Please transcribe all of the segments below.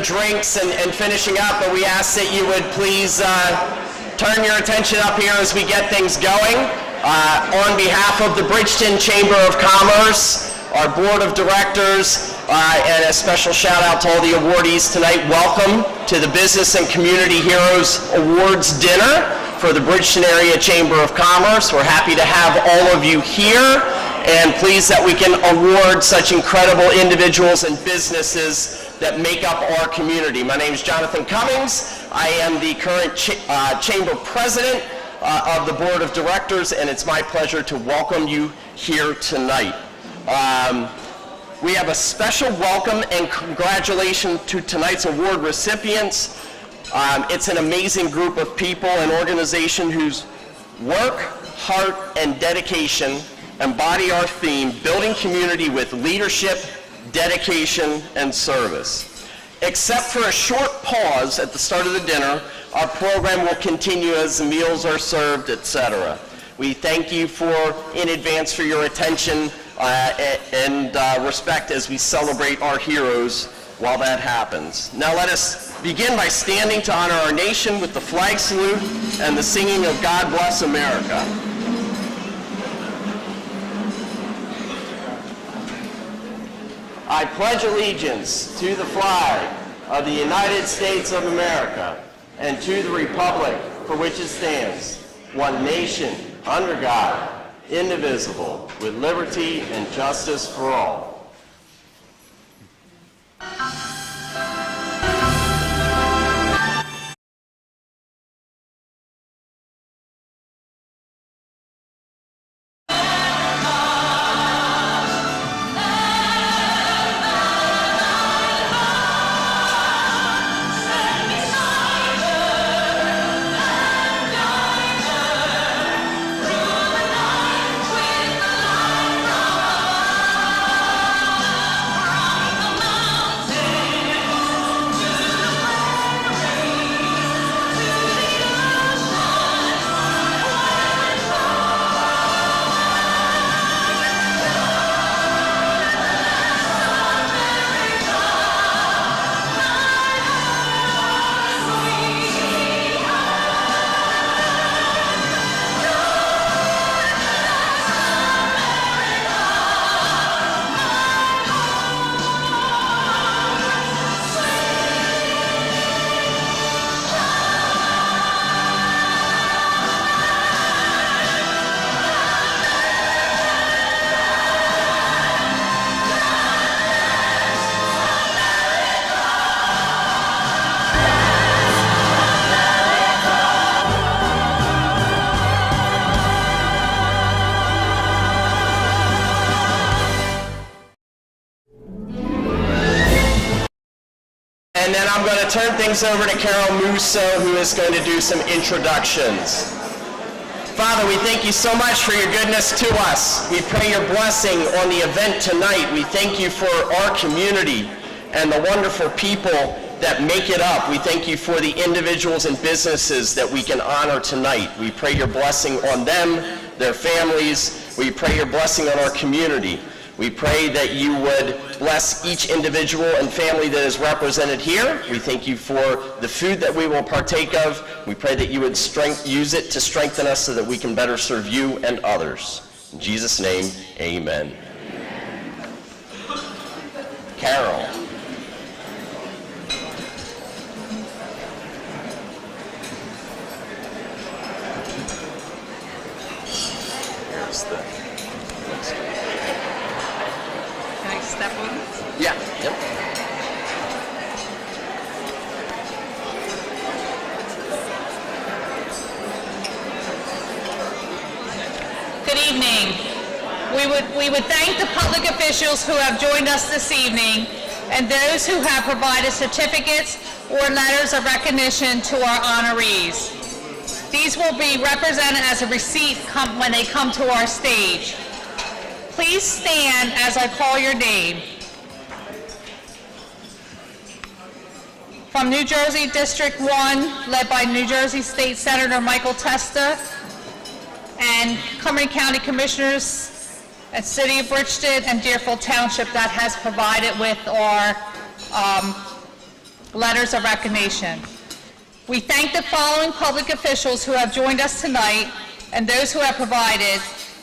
drinks and finishing up, but we ask that you would please turn your attention up here as we get things going. On behalf of the Bridgeton Chamber of Commerce, our board of directors, and a special shout out to all the awardees tonight. Welcome to the Business and Community Heroes Awards Dinner for the Bridgeton Area Chamber of Commerce. We're happy to have all of you here and pleased that we can award such incredible individuals and businesses that make up our community. My name is Jonathan Cummings. I am the current chamber president of the board of directors, and it's my pleasure to welcome you here tonight. We have a special welcome and congratulations to tonight's award recipients. It's an amazing group of people and organization whose work, heart, and dedication embody our theme, building community with leadership, dedication, and service. Except for a short pause at the start of the dinner, our program will continue as the meals are served, etc. We thank you in advance for your attention and respect as we celebrate our heroes while that happens. Now let us begin by standing to honor our nation with the flag salute and the singing of God Bless America. I pledge allegiance to the flag of the United States of America and to the republic for which it stands, one nation, under God, indivisible, with liberty and justice for all. And then I'm going to turn things over to Carol Musso, who is going to do some introductions. Father, we thank you so much for your goodness to us. We pray your blessing on the event tonight. We thank you for our community and the wonderful people that make it up. We thank you for the individuals and businesses that we can honor tonight. We pray your blessing on them, their families. We pray your blessing on our community. We pray that you would bless each individual and family that is represented here. We thank you for the food that we will partake of. We pray that you would use it to strengthen us so that we can better serve you and others. In Jesus' name, amen. Carol. Here's the next one. Can I step on this? Yeah. Yep. Good evening. We would thank the public officials who have joined us this evening and those who have provided certificates or letters of recognition to our honorees. These will be represented as a receipt when they come to our stage. Please stand as I call your name. From New Jersey District 1, led by New Jersey State Senator Michael Testa, and Cumberland County Commissioners at City of Bridgeton and Deerfield Township that has provided with our letters of recognition. We thank the following public officials who have joined us tonight and those who have provided.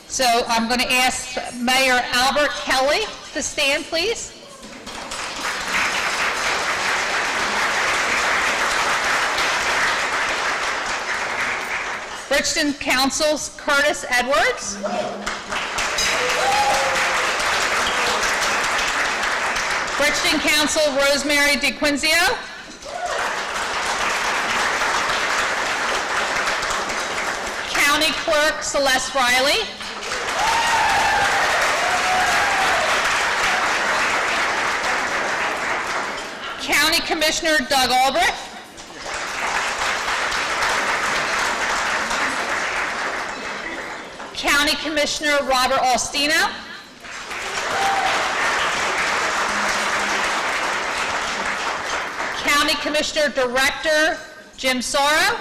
So I'm going to ask Mayor Albert Kelly to stand, please. Bridgeton Council's Curtis Edwards. Bridgeton Council Rosemary DeQuinzio. County Clerk Celeste Riley. County Commissioner Doug Albrecht. County Commissioner Robert Alstino. County Commissioner Director Jim Sorrow.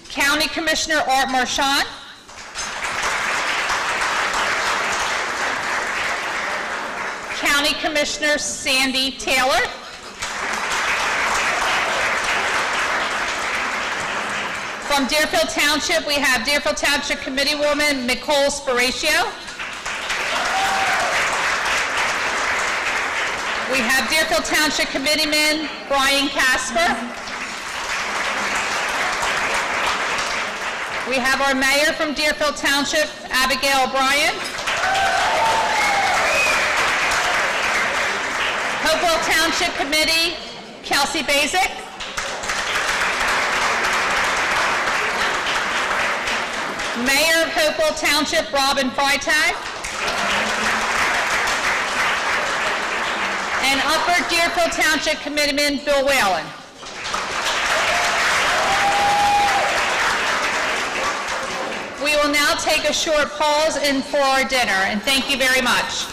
County Commissioner Art Marchand. County Commissioner Sandy Taylor. From Deerfield Township, we have Deerfield Township Committeewoman Nicole Spiratio. We have Deerfield Township Committeeman Brian Casper. We have our mayor from Deerfield Township, Abigail O'Brien. Hopewell Township Committee, Kelsey Basic. Mayor of Hopewell Township, Robin Freitag. And Upper Deerfield Township Committeeman, Bill Whalen. We will now take a short pause for our dinner, and thank you very much.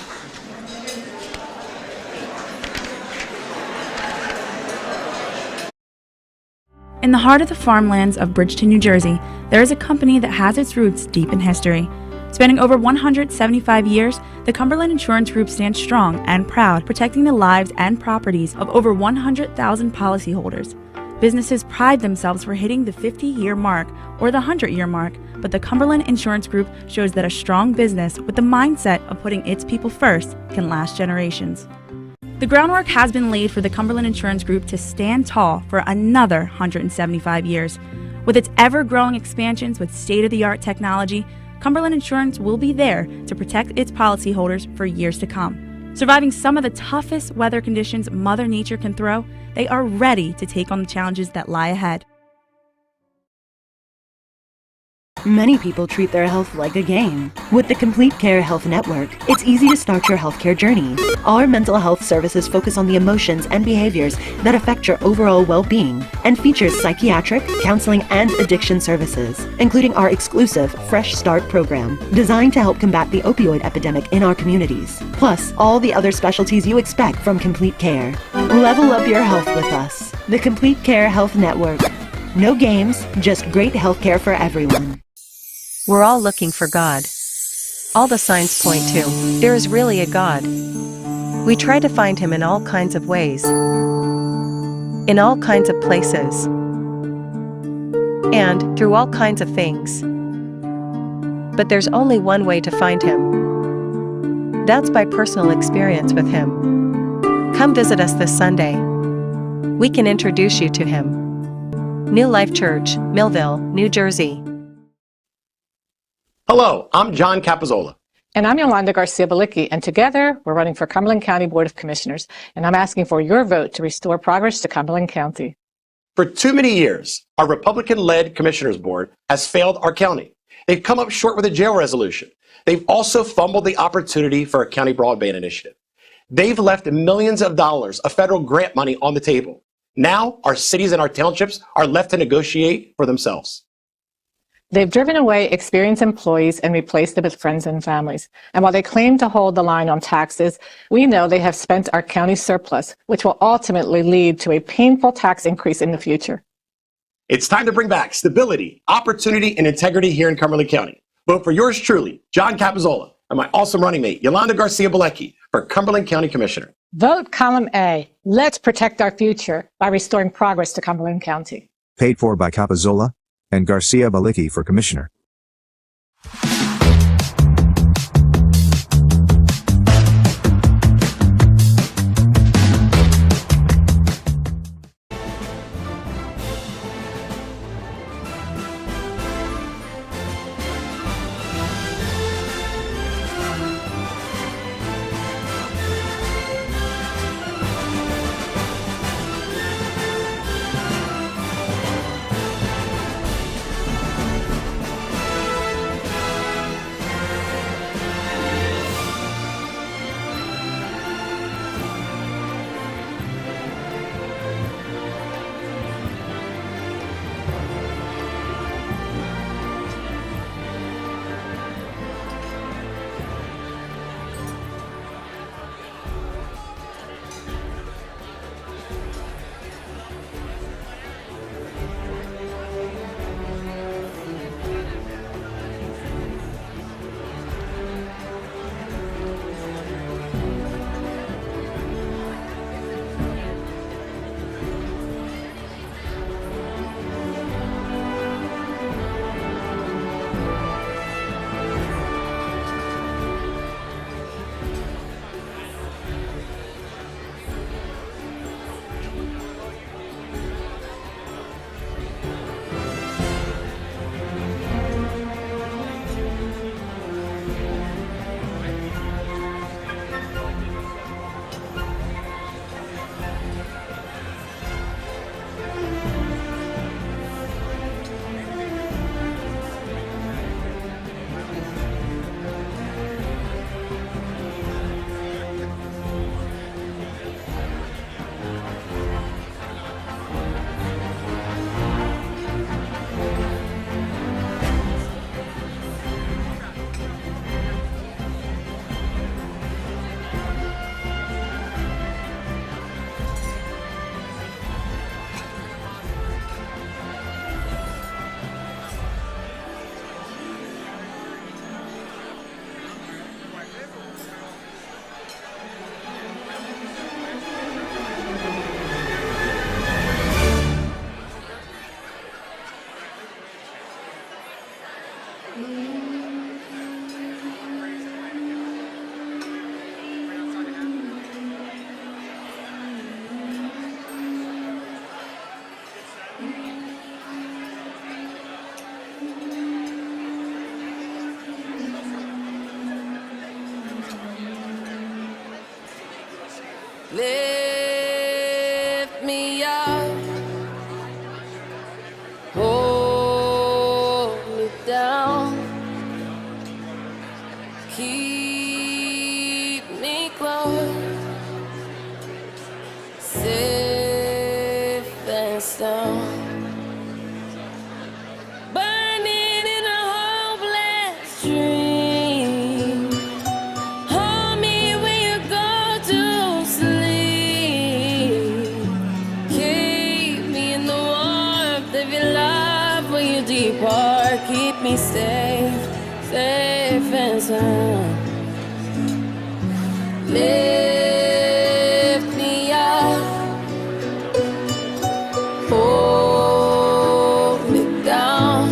In the heart of the farmlands of Bridgeton, New Jersey, there is a company that has its roots deep in history. Spanning over 175 years, the Cumberland Insurance Group stands strong and proud, protecting the lives and properties of over 100,000 policyholders. Businesses pride themselves for hitting the 50-year mark or the 100-year mark, but the Cumberland Insurance Group shows that a strong business with the mindset of putting its people first can last generations. The groundwork has been laid for the Cumberland Insurance Group to stand tall for another 175 years. With its ever-growing expansions with state-of-the-art technology, Cumberland Insurance will be there to protect its policyholders for years to come. Surviving some of the toughest weather conditions Mother Nature can throw, they are ready to take on the challenges that lie ahead. Many people treat their health like a game. With the Complete Care Health Network, it's easy to start your healthcare journey. Our mental health services focus on the emotions and behaviors that affect your overall well-being and features psychiatric, counseling, and addiction services, including our exclusive Fresh Start program, designed to help combat the opioid epidemic in our communities, plus all the other specialties you expect from Complete Care. Level up your health with us. The Complete Care Health Network. No games, just great healthcare for everyone. We're all looking for God. All the signs point to, there is really a God. We try to find Him in all kinds of ways, in all kinds of places, and through all kinds of things. But there's only one way to find Him. That's by personal experience with Him. Come visit us this Sunday. We can introduce you to Him. New Life Church, Millville, New Jersey. Hello, I'm John Capizzola. And I'm Yolanda Garcia-Balicki, and together we're running for Cumberland County Board of Commissioners, and I'm asking for your vote to restore progress to Cumberland County. For too many years, our Republican-led Commissioners Board has failed our county. They've come up short with a jail resolution. They've also fumbled the opportunity for a county broadband initiative. They've left millions of dollars of federal grant money on the table. Now, our cities and our townships are left to negotiate for themselves. They've driven away experienced employees and replaced them with friends and families. And while they claim to hold the line on taxes, we know they have spent our county surplus, which will ultimately lead to a painful tax increase in the future. It's time to bring back stability, opportunity, and integrity here in Cumberland County. Vote for yours truly, John Capizzola, and my awesome running mate, Yolanda Garcia-Balecki, for Cumberland County Commissioner. Vote column A. Let's protect our future by restoring progress to Cumberland County. Paid for by Capazola and Garcia-Balecki for Commissioner. Lift me up, hold me down, keep me close, safe and sound. Burning in a hopeless dream. Hold me when you go to sleep. Keep me in the warmth of your love when you depart. Keep me safe, safe and sound. Lift me up, hold me down,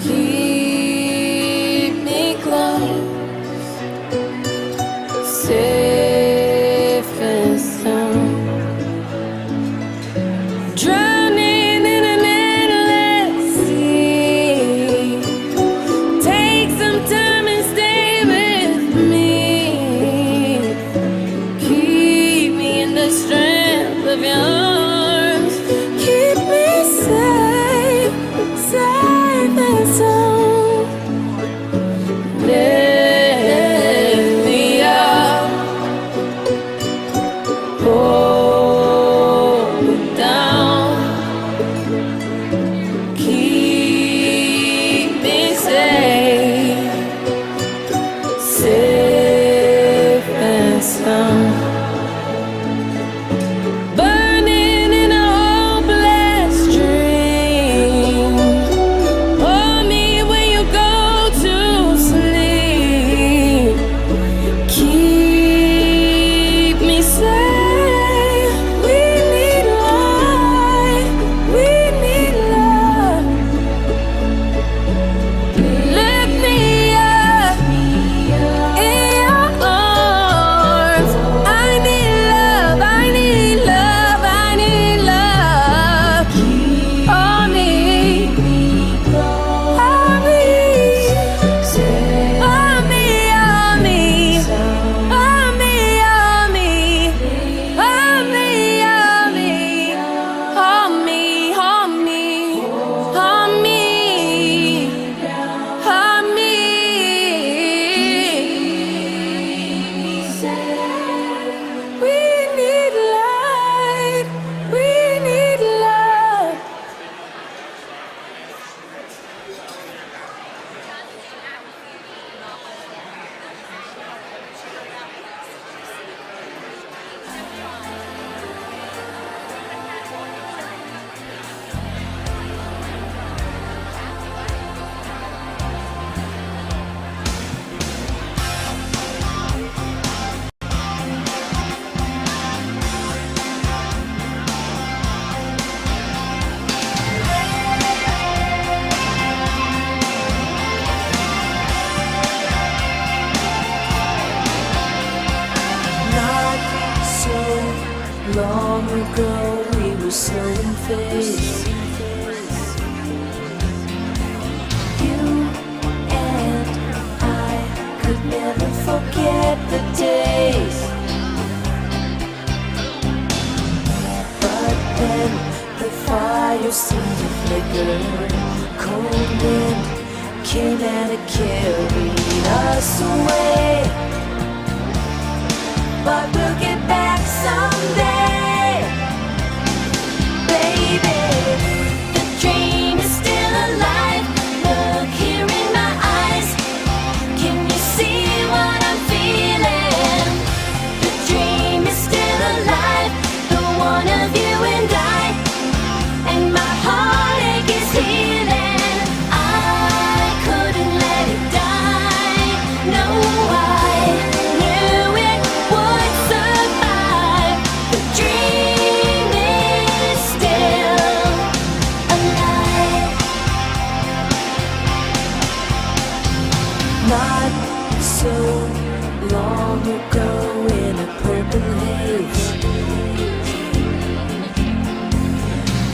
keep me close, safe and sound. Drowning in an endless sea. Take some time and stay with me. Keep me in the strength of your arms. Keep me safe, safe and sound. Lift me up, hold me down, keep me safe, safe and sound. Burning in a hopeless dream. Hold me when you go to sleep. long ago we were so in phase. You and I could never forget the days. But then the fire seemed to flicker. Cold wind came and it carried us away. But we'll get back someday, baby. The dream is still alive. Look here in my eyes. Can you see what I'm feeling? The dream is still alive. The one of you and I. And my heartache is healing. I couldn't let it die. No, I knew it would survive. The dream is still alive. Not so long ago in a purple haze,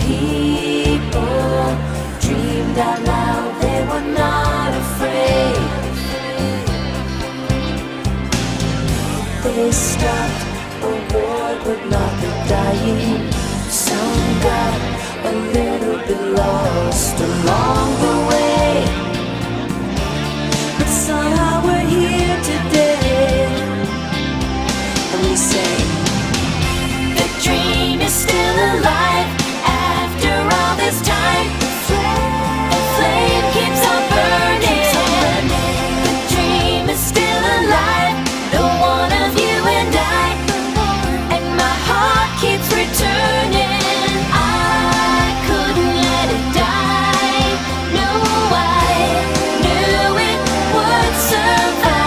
people dreamed out loud, they were not afraid. They stopped a war but not the dying. Some got a little bit lost along the way, but somehow we're here today. And we say, the dream is still alive. After all this time, the flame keeps on burning. The dream is still alive. The one of you and I. And my heart keeps returning. I couldn't let it die. No, I knew it would survive.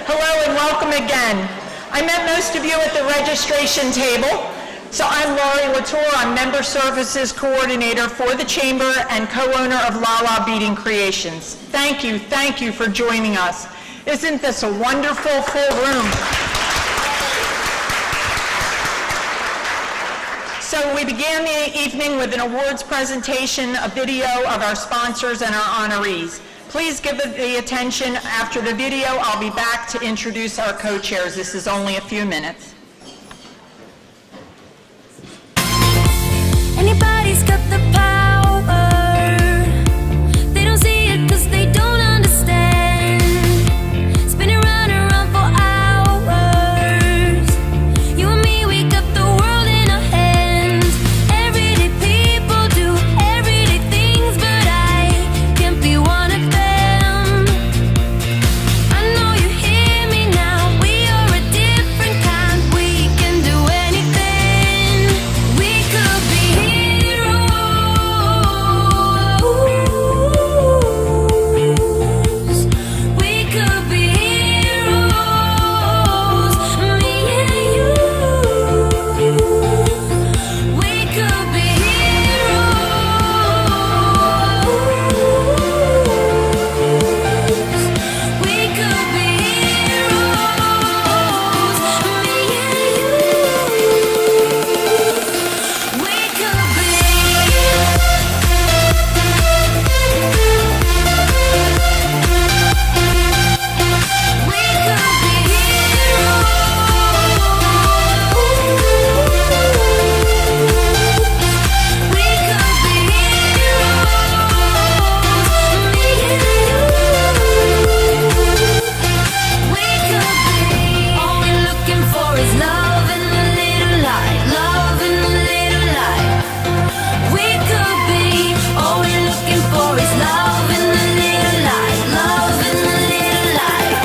Hello and welcome again. I met most of you at the registration table. So I'm Laurie Latour. I'm Member Services Coordinator for the Chamber and co-owner of Lala Beading Creations. Thank you for joining us. Isn't this a wonderful full room? So we began the evening with an awards presentation, a video of our sponsors and our honorees. Please give it the attention. After the video, I'll be back to introduce our co-chairs. This is only a few minutes. Anybody's got the power. They don't see it 'cause they don't understand. Spinning round and round for hours. You and me, we got the world in our hands. Everyday people do everyday things, but I can't be one of them. I know you hear me now. We are a different kind. We can do anything. We could be we could be heroes, me and you. We could be heroes. We could be heroes, me and you. We could be. We could be heroes. We could be heroes, me and you. We could be. All we're looking for is love and a little light, love and a little light. We could be. All we're looking for is love and a little light, love and a little light.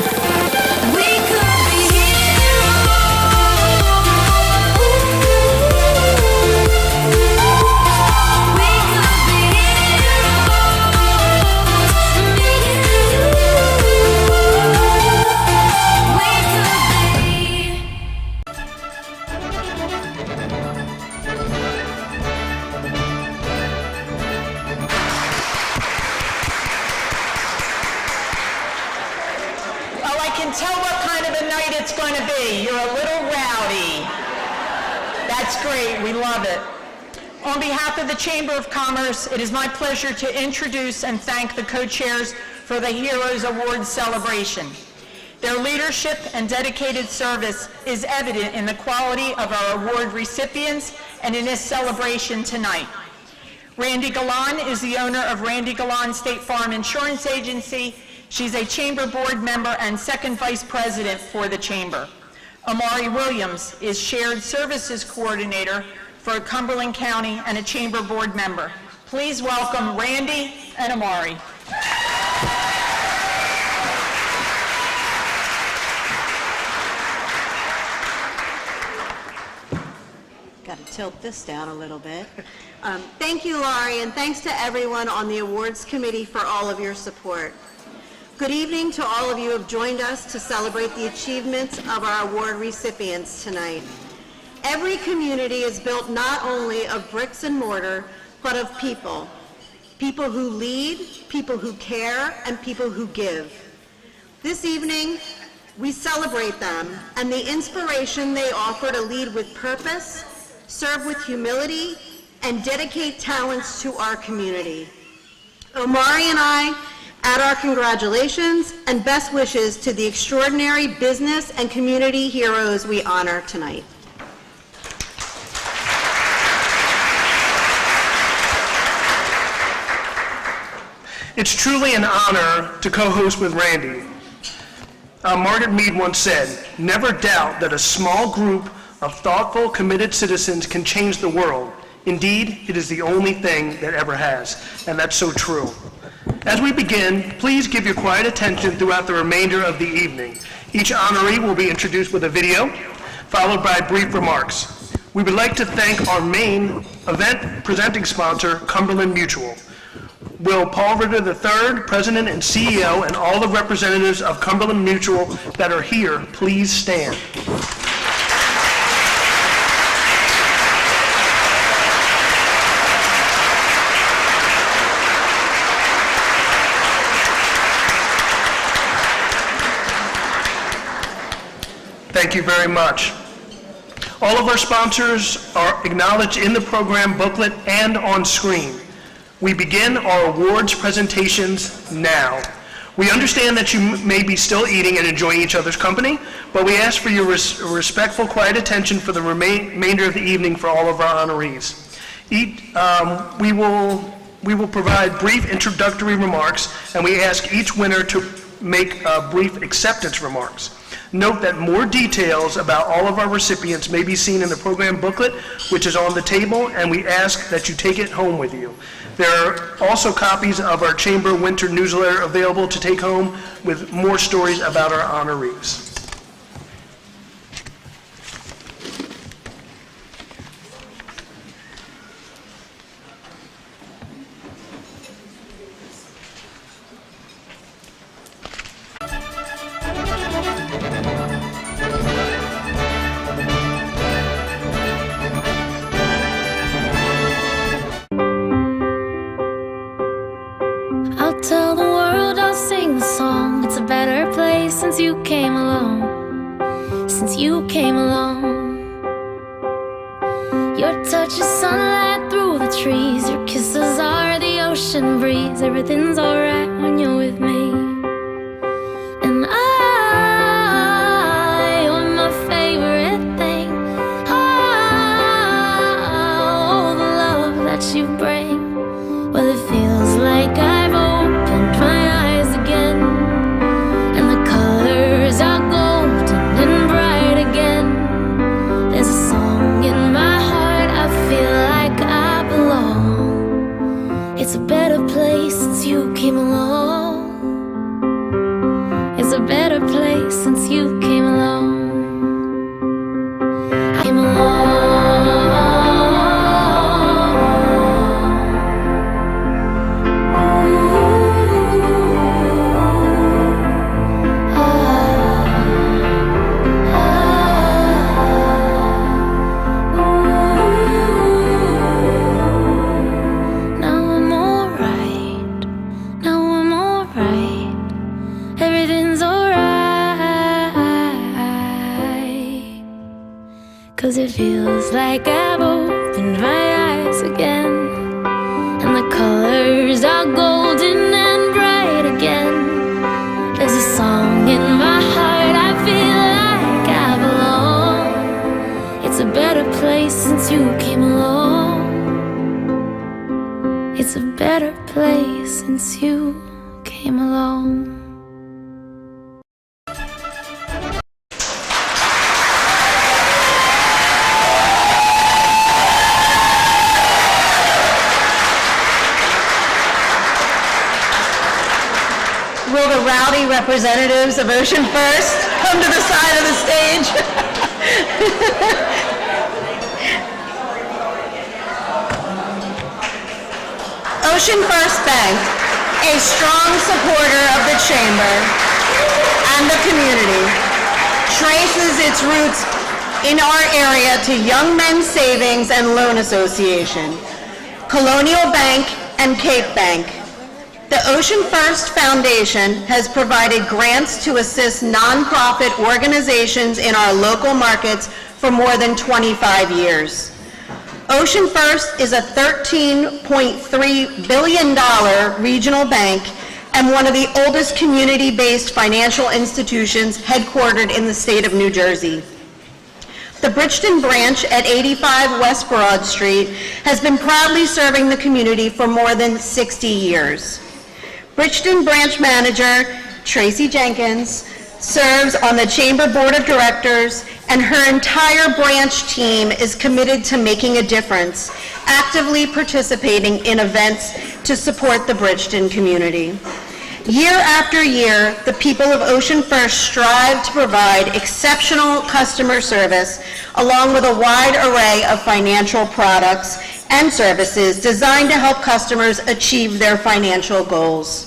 We could be heroes. We could be heroes, me and you. We could be. Oh, I can tell what kind of a night it's going to be. You're a little rowdy. That's great. We love it. On behalf of the Chamber of Commerce, it is my pleasure to introduce and thank the co-chairs for the Heroes Awards celebration. Their leadership and dedicated service is evident in the quality of our award recipients and in this celebration tonight. Randy Galan is the owner of Randy Galan State Farm Insurance Agency. She's a Chamber Board member and second Vice President for the Chamber. Amari Williams is Shared Services Coordinator for Cumberland County and a Chamber Board member. Please welcome Randy and Amari. Got to tilt this down a little bit. Thank you, Laurie, and thanks to everyone on the awards committee for all of your support. Good evening to all of you who have joined us to celebrate the achievements of our award recipients tonight. Every community is built not only of bricks and mortar, but of people. People who lead, people who care, and people who give. This evening, we celebrate them and the inspiration they offer to lead with purpose, serve with humility, and dedicate talents to our community. Omari and I add our congratulations and best wishes to the extraordinary business and community heroes we honor tonight. It's truly an honor to co-host with Randy. Margaret Mead once said, "Never doubt that a small group of thoughtful, committed citizens can change the world. Indeed, it is the only thing that ever has." And that's so true. As we begin, please give your quiet attention throughout the remainder of the evening. Each honoree will be introduced with a video, followed by brief remarks. We would like to thank our main event presenting sponsor, Cumberland Mutual. Will Paul Ritter III, President and CEO, and all the representatives of Cumberland Mutual that are here, please stand. Thank you very much. All of our sponsors are acknowledged in the program booklet and on screen. We begin our awards presentations now. We understand that you may be still eating and enjoying each other's company, but we ask for your respectful, quiet attention for the remainder of the evening for all of our honorees. We will provide brief introductory remarks, and we ask each winner to make brief acceptance remarks. Note that more details about all of our recipients may be seen in the program booklet, which is on the table, and we ask that you take it home with you. There are also copies of our Chamber Winter Newsletter available to take home with more stories about our honorees. I'll tell the world, I'll sing the song. It's a better place since you came along. Since you came along. Your touch is sunlight through the trees. Your kisses are the ocean breeze. Everything's alright when you're with me. And you're my favorite thing. Oh, the love that you bring. Well, it feels like I've opened my eyes again, and the colors are golden and bright again. There's a song in my heart, I feel like I belong. It's a better place since you came along. It's a better place since you came along. I came along. Cause it feels like I've opened my eyes again, and the colors are golden and bright again. There's a song in my heart, I feel like I belong. It's a better place since you came along. It's a better place since you came along. Will the rowdy representatives of Ocean First come to the side of the stage? Ocean First Bank, a strong supporter of the Chamber and the community, traces its roots in our area to Young Men's Savings and Loan Association, Colonial Bank, and Cape Bank. The Ocean First Foundation has provided grants to assist nonprofit organizations in our local markets for more than 25 years. Ocean First is a $13.3 billion regional bank and one of the oldest community-based financial institutions headquartered in the state of New Jersey. The Bridgeton branch at 85 West Broad Street has been proudly serving the community for more than 60 years. Bridgeton branch manager Tracy Jenkins serves on the Chamber Board of Directors, and her entire branch team is committed to making a difference, actively participating in events to support the Bridgeton community. Year after year, the people of Ocean First strive to provide exceptional customer service along with a wide array of financial products and services designed to help customers achieve their financial goals.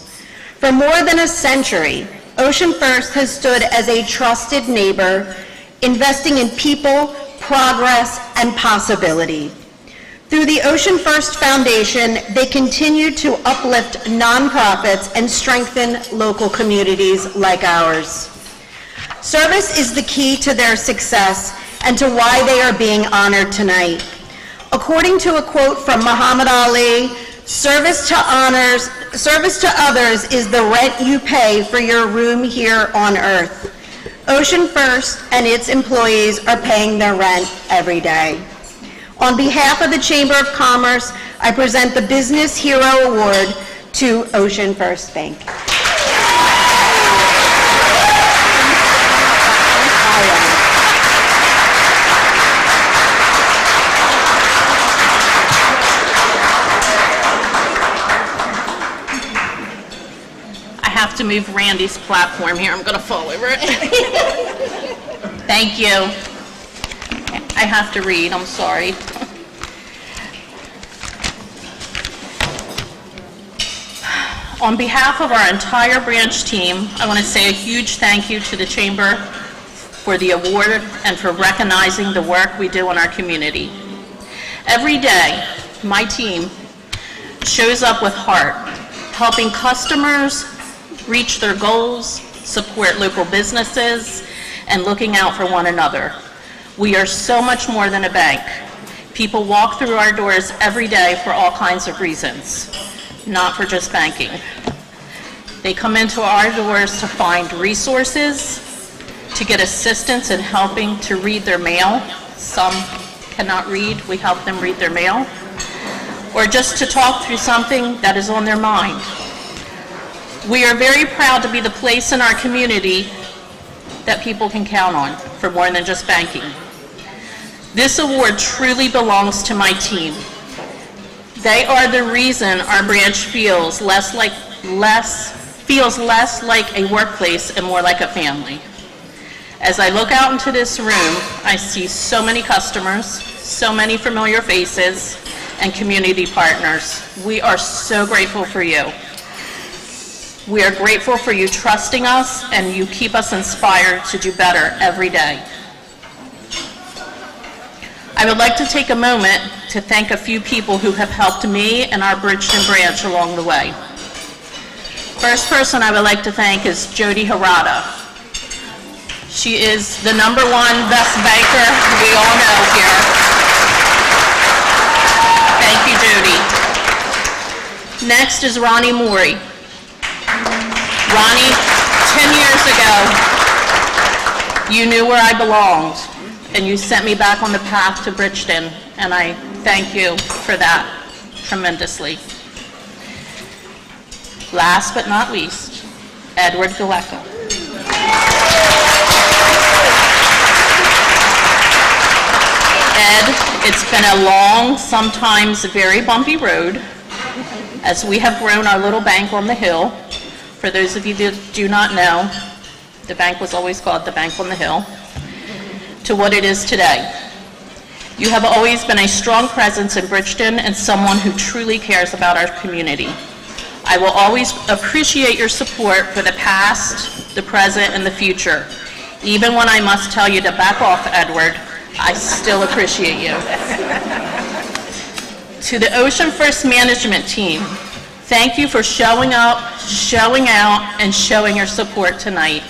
For more than a century, Ocean First has stood as a trusted neighbor, investing in people, progress, and possibility. Through the Ocean First Foundation, they continue to uplift nonprofits and strengthen local communities like ours. Service is the key to their success and to why they are being honored tonight. According to a quote from Muhammad Ali, service to others is the rent you pay for your room here on earth. Ocean First and its employees are paying their rent every day. On behalf of the Chamber of Commerce, I present the Business Hero Award to Ocean First Bank. I have to move Randy's platform here. I'm going to fall over it. Thank you. I have to read, I'm sorry. On behalf of our entire branch team, I want to say a huge thank you to the Chamber for the award and for recognizing the work we do in our community. Every day, my team shows up with heart, helping customers reach their goals, support local businesses, and looking out for one another. We are so much more than a bank. People walk through our doors every day for all kinds of reasons, not for just banking. They come into our doors to find resources, to get assistance in helping to read their mail. Some cannot read, we help them read their mail, or just to talk through something that is on their mind. We are very proud to be the place in our community that people can count on for more than just banking. This award truly belongs to my team. They are the reason our branch feels less like a workplace and more like a family. As I look out into this room, I see so many customers, so many familiar faces, and community partners. We are so grateful for you. We are grateful for you trusting us, and you keep us inspired to do better every day. I would like to take a moment to thank a few people who have helped me and our Bridgeton branch along the way. First person I would like to thank is Jody Harada. She is the #1 best banker we all know here. Thank you, Jody. Next is Ronnie Morey. Ronnie, 10 years ago, you knew where I belonged, and you sent me back on the path to Bridgeton, and I thank you for that tremendously. Last but not least, Edward Galecka. Ed, it's been a long, sometimes very bumpy road, as we have grown our little bank on the hill. For those of you that do not know, the bank was always called the Bank on the Hill, to what it is today. You have always been a strong presence in Bridgeton and someone who truly cares about our community. I will always appreciate your support for the past, the present, and the future. Even when I must tell you to back off, Edward, I still appreciate you. To the Ocean First management team, Thank you for showing up, showing out, and showing your support tonight.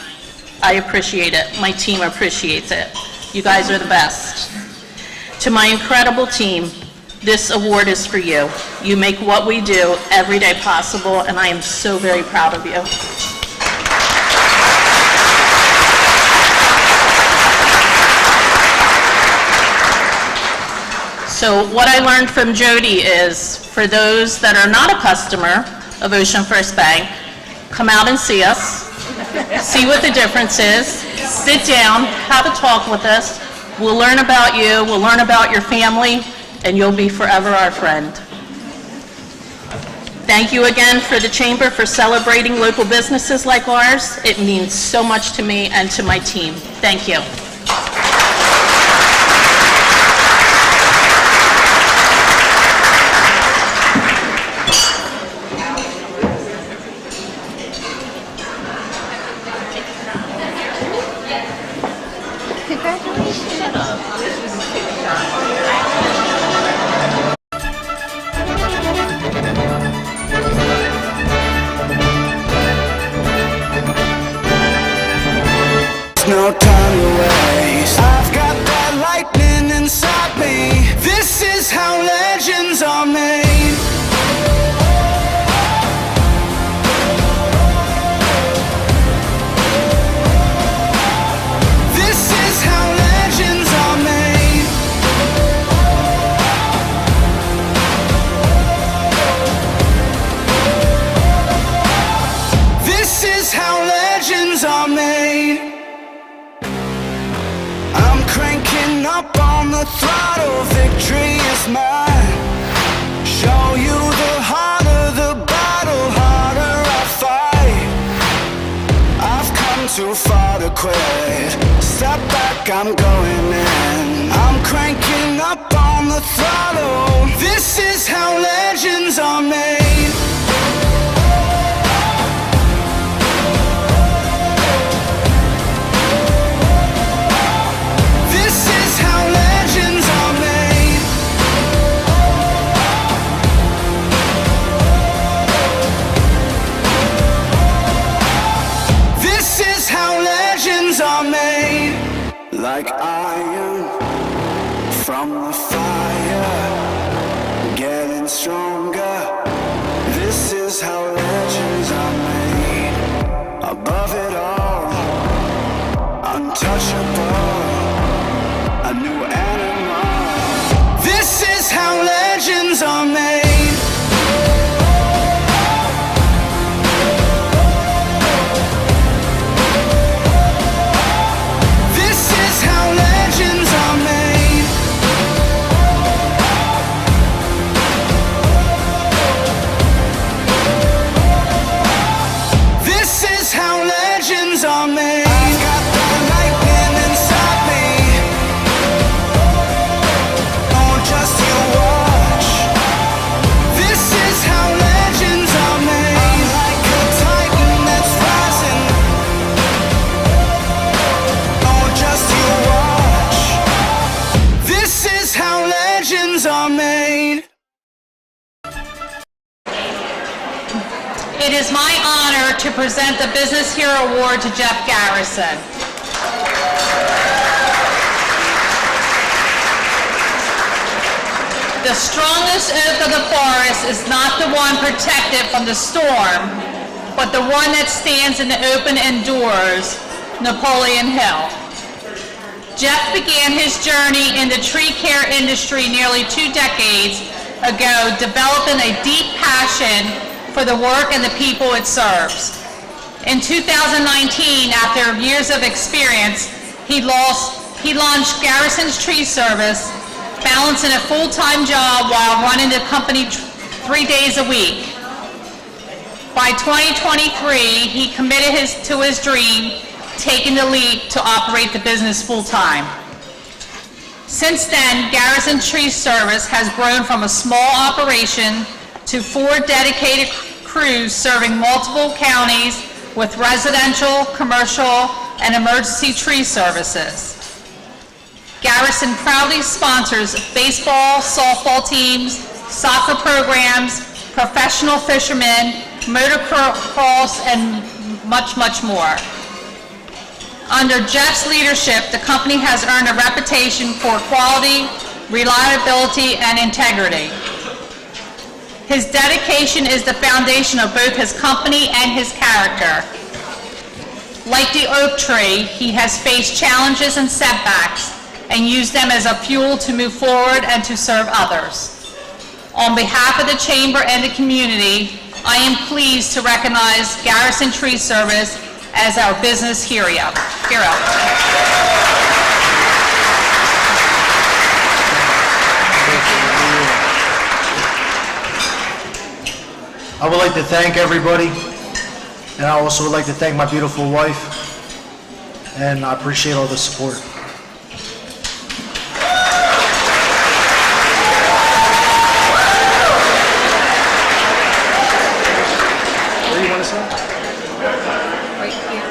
I appreciate it. My team appreciates it. You guys are the best. To my incredible team, this award is for you. You make what we do every day possible, and I am so very proud of you. So what I learned from Jody is, for those that are not a customer of Ocean First Bank, come out and see us, see what the difference is, sit down, have a talk with us. We'll learn about you, we'll learn about your family, and you'll be forever our friend. Thank you again for the Chamber for celebrating local businesses like ours. It means so much to me and to my team. Thank you. No time to waste. I've got that lightning inside me. This is how legends are made. This is how legends are made. This is how legends are made. I'm cranking up on the throttle, victory is mine. Show you the harder the battle, harder I fight. I've come too far to quit. Step back, I'm going in. I'm cranking up on the throttle. This is how legends are made. Like iron from the fire, getting stronger. This is how legends are made. Above it all, untouchable, a new animal. This is how legends are made. It is my honor to present the Business Hero Award to Jeff Garrison. The strongest oak of the forest is not the one protected from the storm, but the one that stands in the open and endures, Napoleon Hill. Jeff began his journey in the tree care industry nearly 2 decades ago, developing a deep passion for the work and the people it serves. In 2019, after years of experience, he launched Garrison's Tree Service, balancing a full-time job while running the company 3 days a week. By 2023, he committed to his dream, taking the leap to operate the business full-time. Since then, Garrison Tree Service has grown from a small operation to 4 dedicated crews serving multiple counties with residential, commercial, and emergency tree services. Garrison proudly sponsors baseball, softball teams, soccer programs, professional fishermen, motocross, and much, much more. Under Jeff's leadership, the company has earned a reputation for quality, reliability, and integrity. His dedication is the foundation of both his company and his character. Like the oak tree, he has faced challenges and setbacks and used them as a fuel to move forward and to serve others. On behalf of the Chamber and the community, I am pleased to recognize Garrison Tree Service as our business hero. I would like to thank everybody, and I also would like to thank my beautiful wife, and I appreciate all the support. Where do you want to sit? Right here.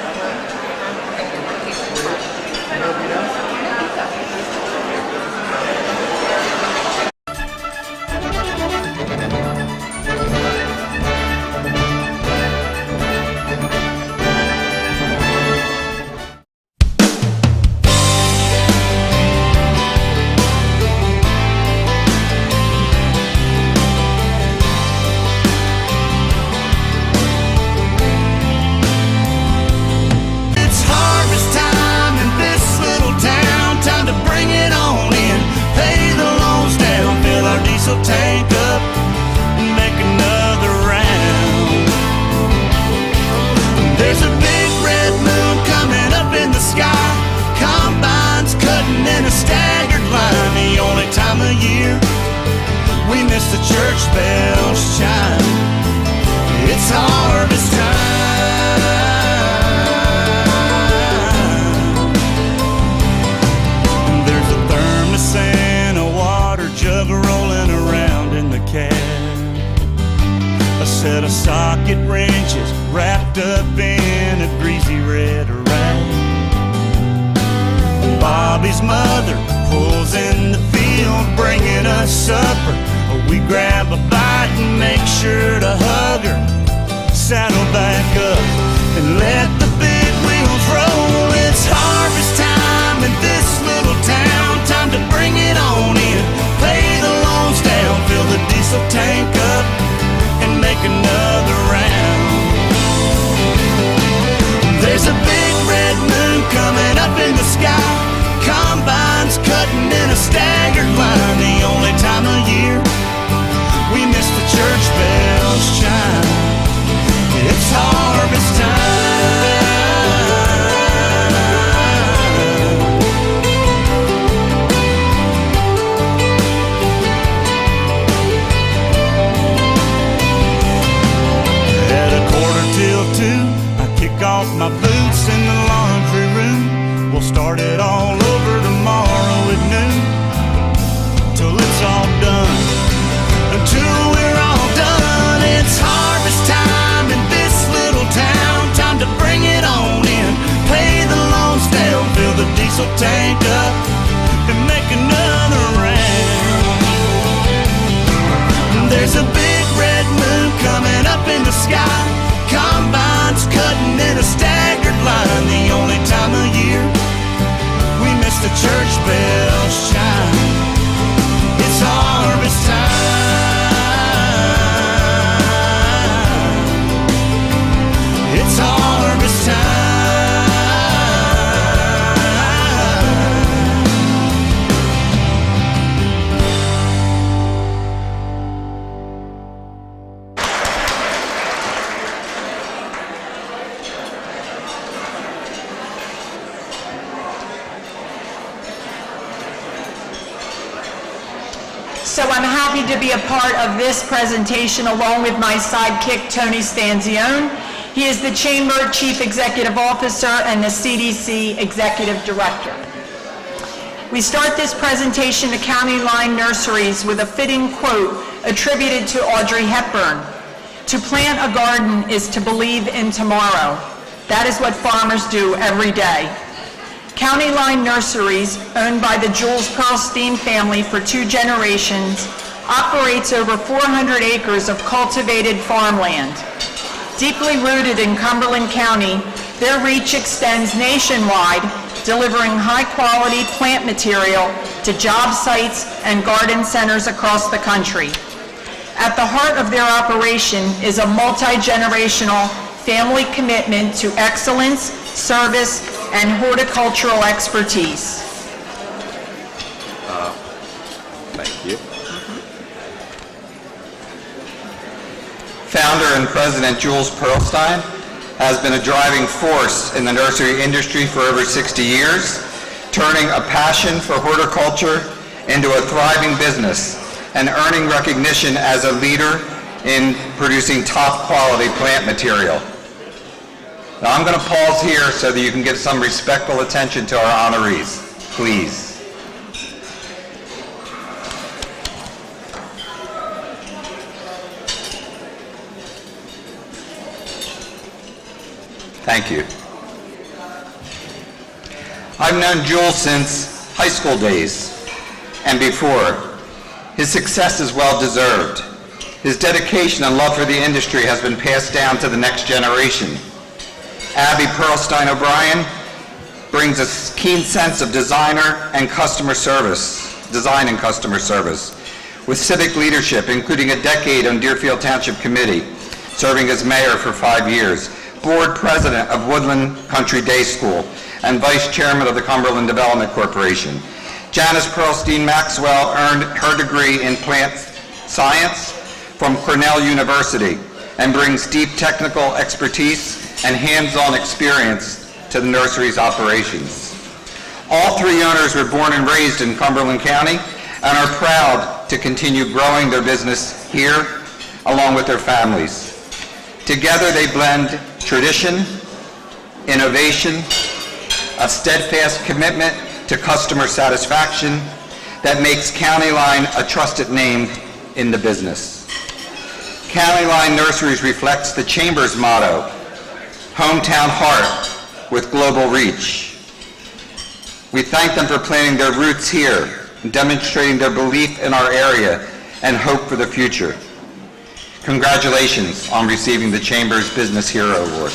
So I'm happy to be a part of this presentation along with my sidekick, Tony Stanzione. He is the Chamber Chief Executive Officer and the CDC Executive Director. We start this presentation to County Line Nurseries with a fitting quote attributed to Audrey Hepburn. To plant a garden is to believe in tomorrow. That is what farmers do every day. County Line Nurseries, owned by the Jules Pearlstein family for 2 generations, operates over 400 acres of cultivated farmland. Deeply rooted in Cumberland County, their reach extends nationwide, delivering high-quality plant material to job sites and garden centers across the country. At the heart of their operation is a multi-generational family commitment to excellence, service, and horticultural expertise. Thank you. Founder and President Jules Perlstein has been a driving force in the nursery industry for over 60 years, turning a passion for horticulture into a thriving business and earning recognition as a leader in producing top quality plant material. Now I'm going to pause here so that you can give some respectful attention to our honorees, please. Thank you. I've known Jules since high school days and before. His success is well deserved. His dedication and love for the industry has been passed down to the next generation. Abby Perlstein O'Brien brings a keen sense of design and customer service, with civic leadership, including a decade on Deerfield Township Committee, serving as mayor for 5 years, board president of Woodland Country Day School, and vice chairman of the Cumberland Development Corporation. Janice Perlstein Maxwell earned her degree in plant science from Cornell University and brings deep technical expertise and hands-on experience to the nursery's operations. All three owners were born and raised in Cumberland County and are proud to continue growing their business here along with their families. Together they blend tradition, innovation, a steadfast commitment to customer satisfaction that makes County Line a trusted name in the business. County Line Nurseries reflects the Chamber's motto, hometown heart with global reach. We thank them for planting their roots here, demonstrating their belief in our area and hope for the future. Congratulations on receiving the Chamber's Business Hero Award.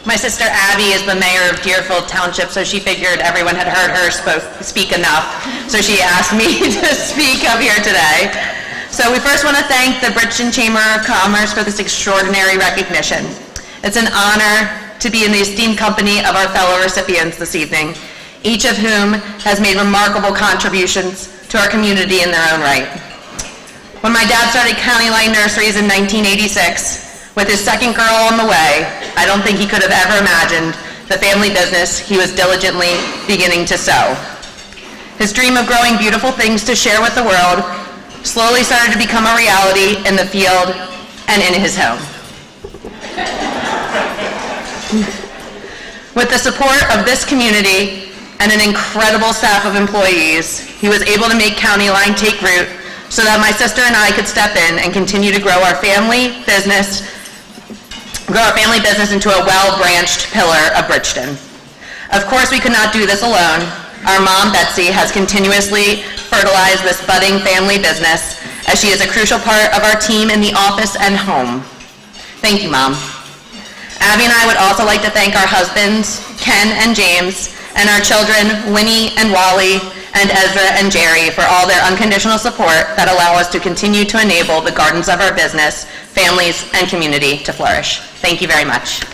My sister Abby is the mayor of Deerfield Township, so she figured everyone had heard her speak enough. So she asked me to speak up here today. So we first want to thank the Bridgeton Chamber of Commerce for this extraordinary recognition. It's an honor to be in the esteemed company of our fellow recipients this evening, each of whom has made remarkable contributions to our community in their own right. When my dad started County Line Nurseries in 1986, with his second girl on the way, I don't think he could have ever imagined the family business he was diligently beginning to sow. His dream of growing beautiful things to share with the world slowly started to become a reality in the field and in his home. With the support of this community and an incredible staff of employees, he was able to make County Line take root so that my sister and I could step in and continue to grow our family business into a well-branched pillar of Bridgeton. Of course, we could not do this alone. Our mom, Betsy, has continuously fertilized this budding family business, as she is a crucial part of our team in the office and home. Thank you, Mom. Abby and I would also like to thank our husbands, Ken and James, and our children, Winnie and Wally, and Ezra and Jerry, for all their unconditional support that allow us to continue to enable the gardens of our business, families, and community to flourish. Thank you very much.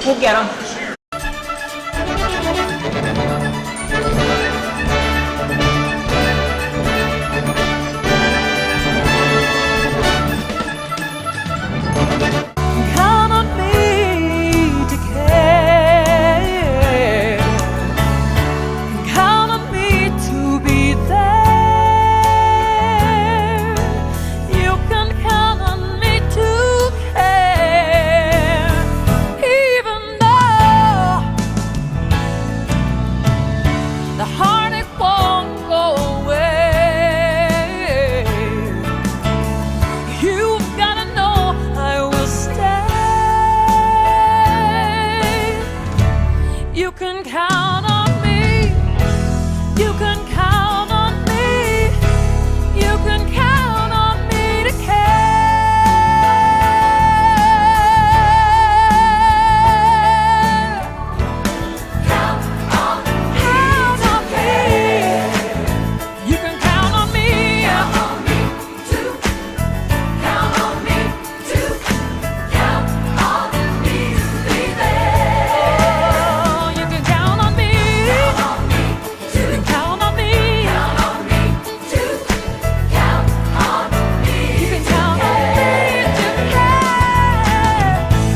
We'll get them. Count on me to care. Count on me to be there. You can count on me to care. Even though the heartache won't go away, you've gotta know I will stay. You can count on me. You can count on me. You can count on me to care. Count on me. You can count on me. Count on me to. Count on me to. Count on me to be there. Oh, you can count on me. Count on me to. You can count on me. Count on me to. Count on me. You can count on me to care.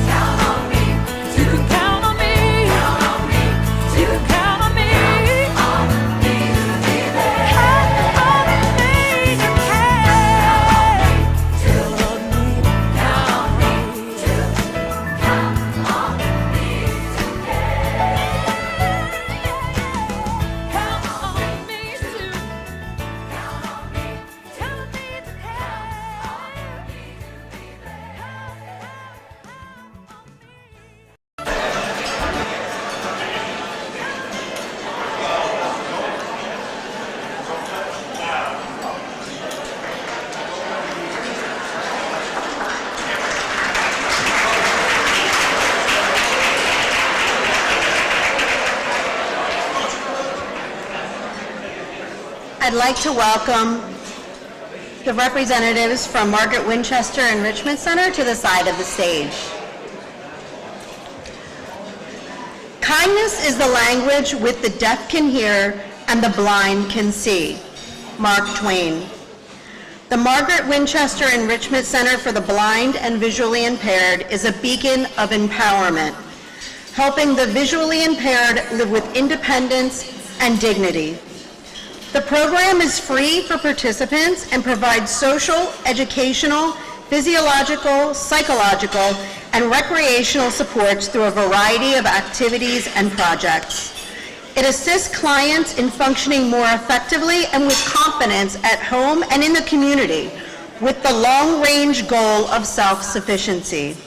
Count on me. You can count on me. Count on me. You can count on me. On me to be there. Count on me to care. Count on me to. Count on me to. Count on me to care. Count on me to. Count on me. Tell me to care. On me to be I'd like to welcome the representatives from Margaret Winchester Enrichment Center to the side of the stage. Kindness is the language which the deaf can hear and the blind can see. Mark Twain. The Margaret Winchester Enrichment Center for the Blind and Visually Impaired is a beacon of empowerment, helping the visually impaired live with independence and dignity. The program is free for participants and provides social, educational, physiological, psychological, and recreational supports through a variety of activities and projects. It assists clients in functioning more effectively and with confidence at home and in the community, with the long-range goal of self-sufficiency.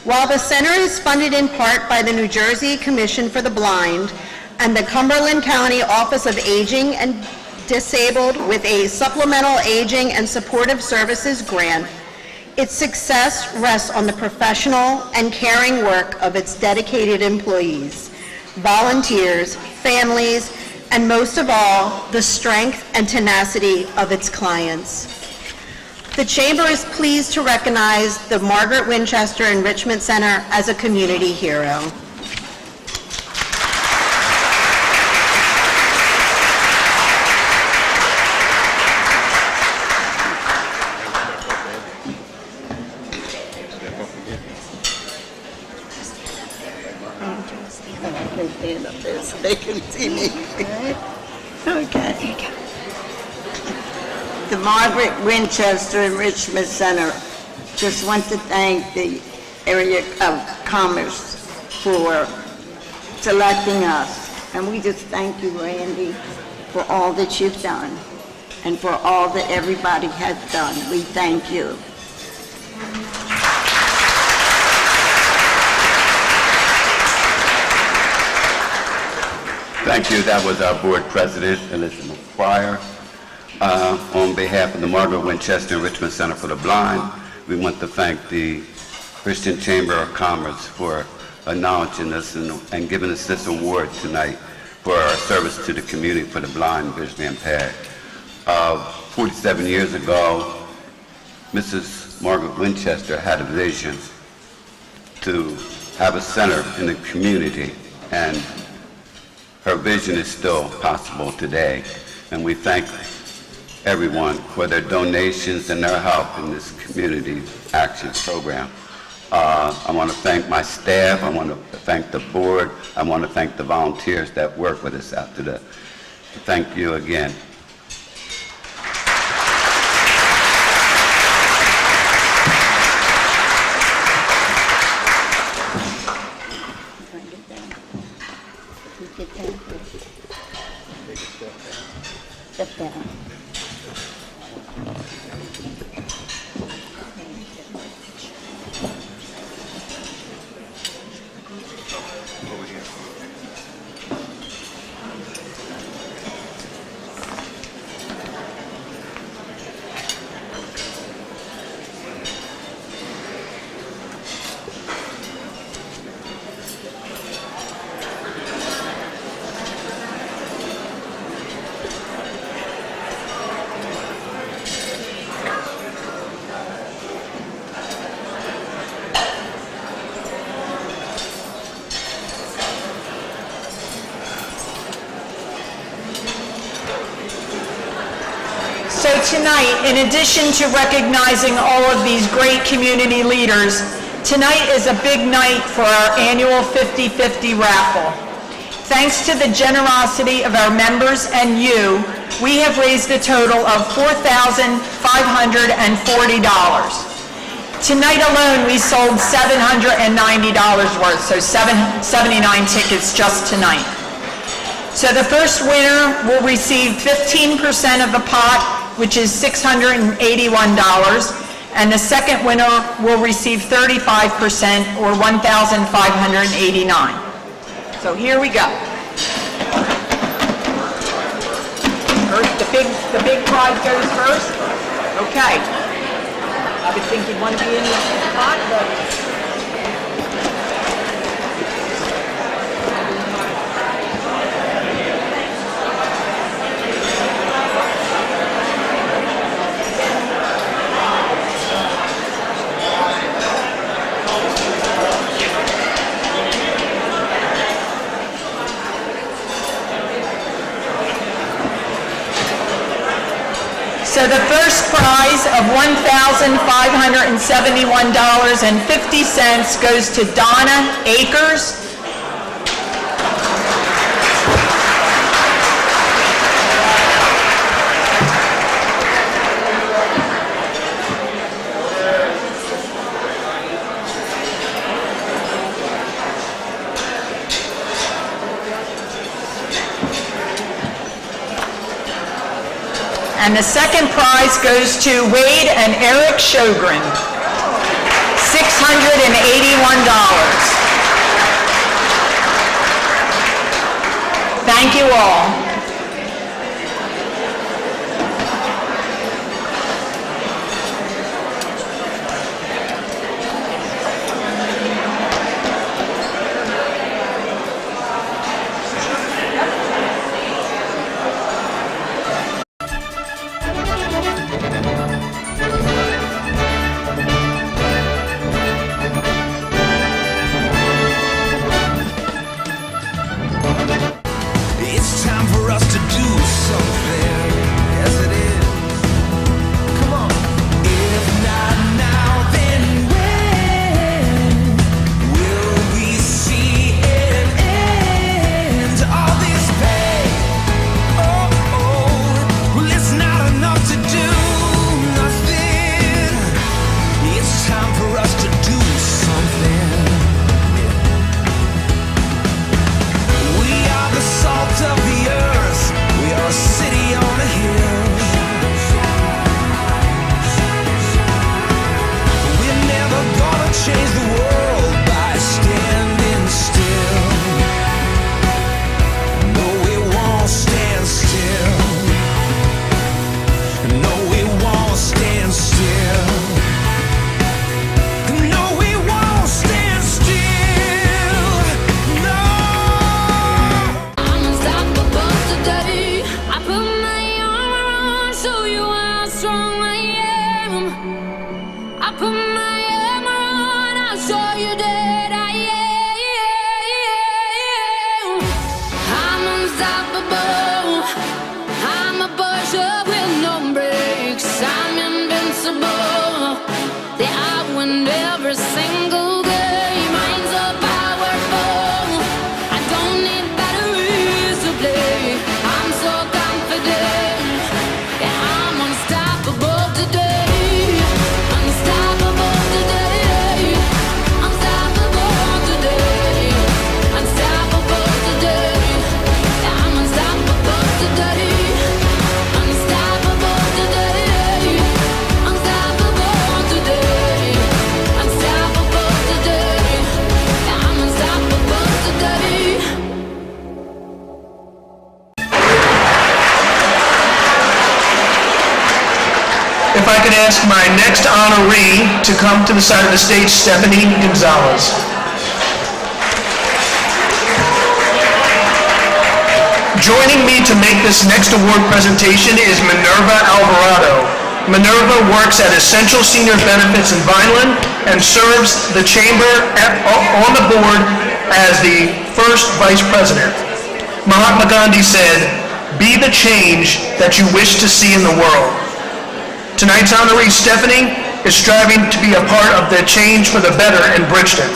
While the center is funded in part by the New Jersey Commission for the Blind and the Cumberland County Office of Aging and Disabled with a supplemental aging and supportive services grant, its success rests on the professional and caring work of its dedicated employees, volunteers, families, and most of all, the strength and tenacity of its clients. The Chamber is pleased to recognize the Margaret Winchester Enrichment Center as a community hero. Stand up there so they can see me. Okay. The Margaret Winchester Enrichment Center just want to thank the area of Commerce for selecting us. And we just thank you, Randy, for all that you've done and for all that everybody has done. We thank you. Thank you. That was our board president, Elizabeth McGuire. On behalf of the Margaret Winchester Enrichment Center for the Blind, we want to thank the Bridgeton Chamber of Commerce for acknowledging us and giving us this award tonight for our service to the community for the blind and visually impaired. 47 years ago, Mrs. Margaret Winchester had a vision to have a center in the community, and her vision is still possible today. And we thank everyone for their donations and their help in this community action program. I want to thank my staff. I want to thank the board. I want to thank the volunteers that work with us after the. Thank you again. Step down. So tonight, in addition to recognizing all of these great community leaders, tonight is a big night for our annual 50-50 raffle. Thanks to the generosity of our members and you, we have raised a total of $4,540. Tonight alone, we sold $790 worth, so 79 tickets just tonight. So the first winner will receive 15% of the pot, which is $681, and the second winner will receive 35%, or $1,589. So here we go. First, the big prize goes first. Okay. I would think you'd want to be in the pot, but. So the first prize of $1,571.50 goes to Donna Akers. And the second prize goes to Wade and Eric Sjogren, $681. Thank you all. It's time for ask my next honoree to come to the side of the stage, Stephanie Gonzalez. Joining me to make this next award presentation is Minerva Alvarado. Minerva works at Essential Senior Benefits in Vineland and serves the chamber on the board as the first vice president. Mahatma Gandhi said, "Be the change that you wish to see in the world." Tonight's honoree, Stephanie, is striving to be a part of the change for the better in Bridgeton.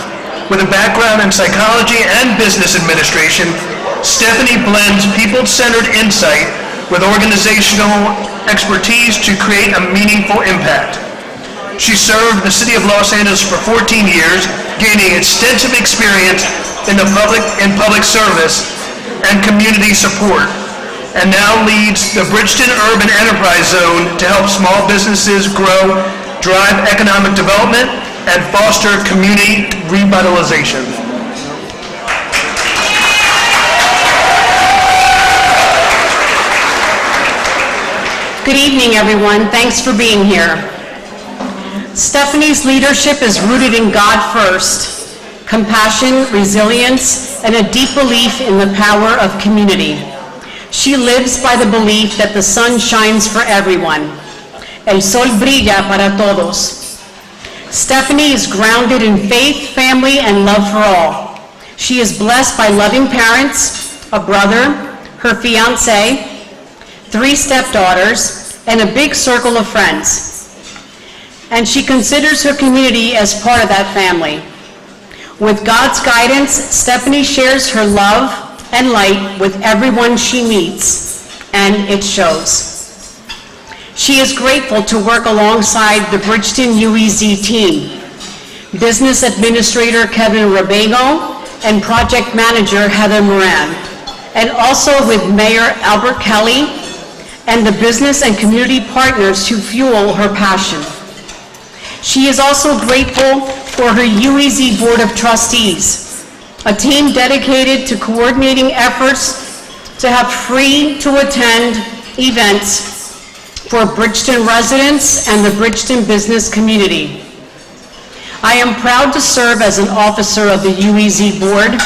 With a background in psychology and business administration, Stephanie blends people-centered insight with organizational expertise to create a meaningful impact. She served the city of Los Angeles for 14 years, gaining extensive experience in public service and community support, and now leads the Bridgeton Urban Enterprise Zone to help small businesses grow, drive economic development, and foster community revitalization. Good evening, everyone. Thanks for being here. Stephanie's leadership is rooted in God first, compassion, resilience, and a deep belief in the power of community. She lives by the belief that the sun shines for everyone. El sol brilla para todos. Stephanie is grounded in faith, family, and love for all. She is blessed by loving parents, a brother, her fiancé, 3 stepdaughters, and a big circle of friends. And she considers her community as part of that family. With God's guidance, Stephanie shares her love and light with everyone she meets, and it shows. She is grateful to work alongside the Bridgeton UEZ team, Business Administrator Kevin Rabago and Project Manager Heather Moran, and also with Mayor Albert Kelly and the business and community partners who fuel her passion. She is also grateful for her UEZ Board of Trustees, a team dedicated to coordinating efforts to have free-to-attend events for Bridgeton residents and the Bridgeton business community. I am proud to serve as an officer of the UEZ Board,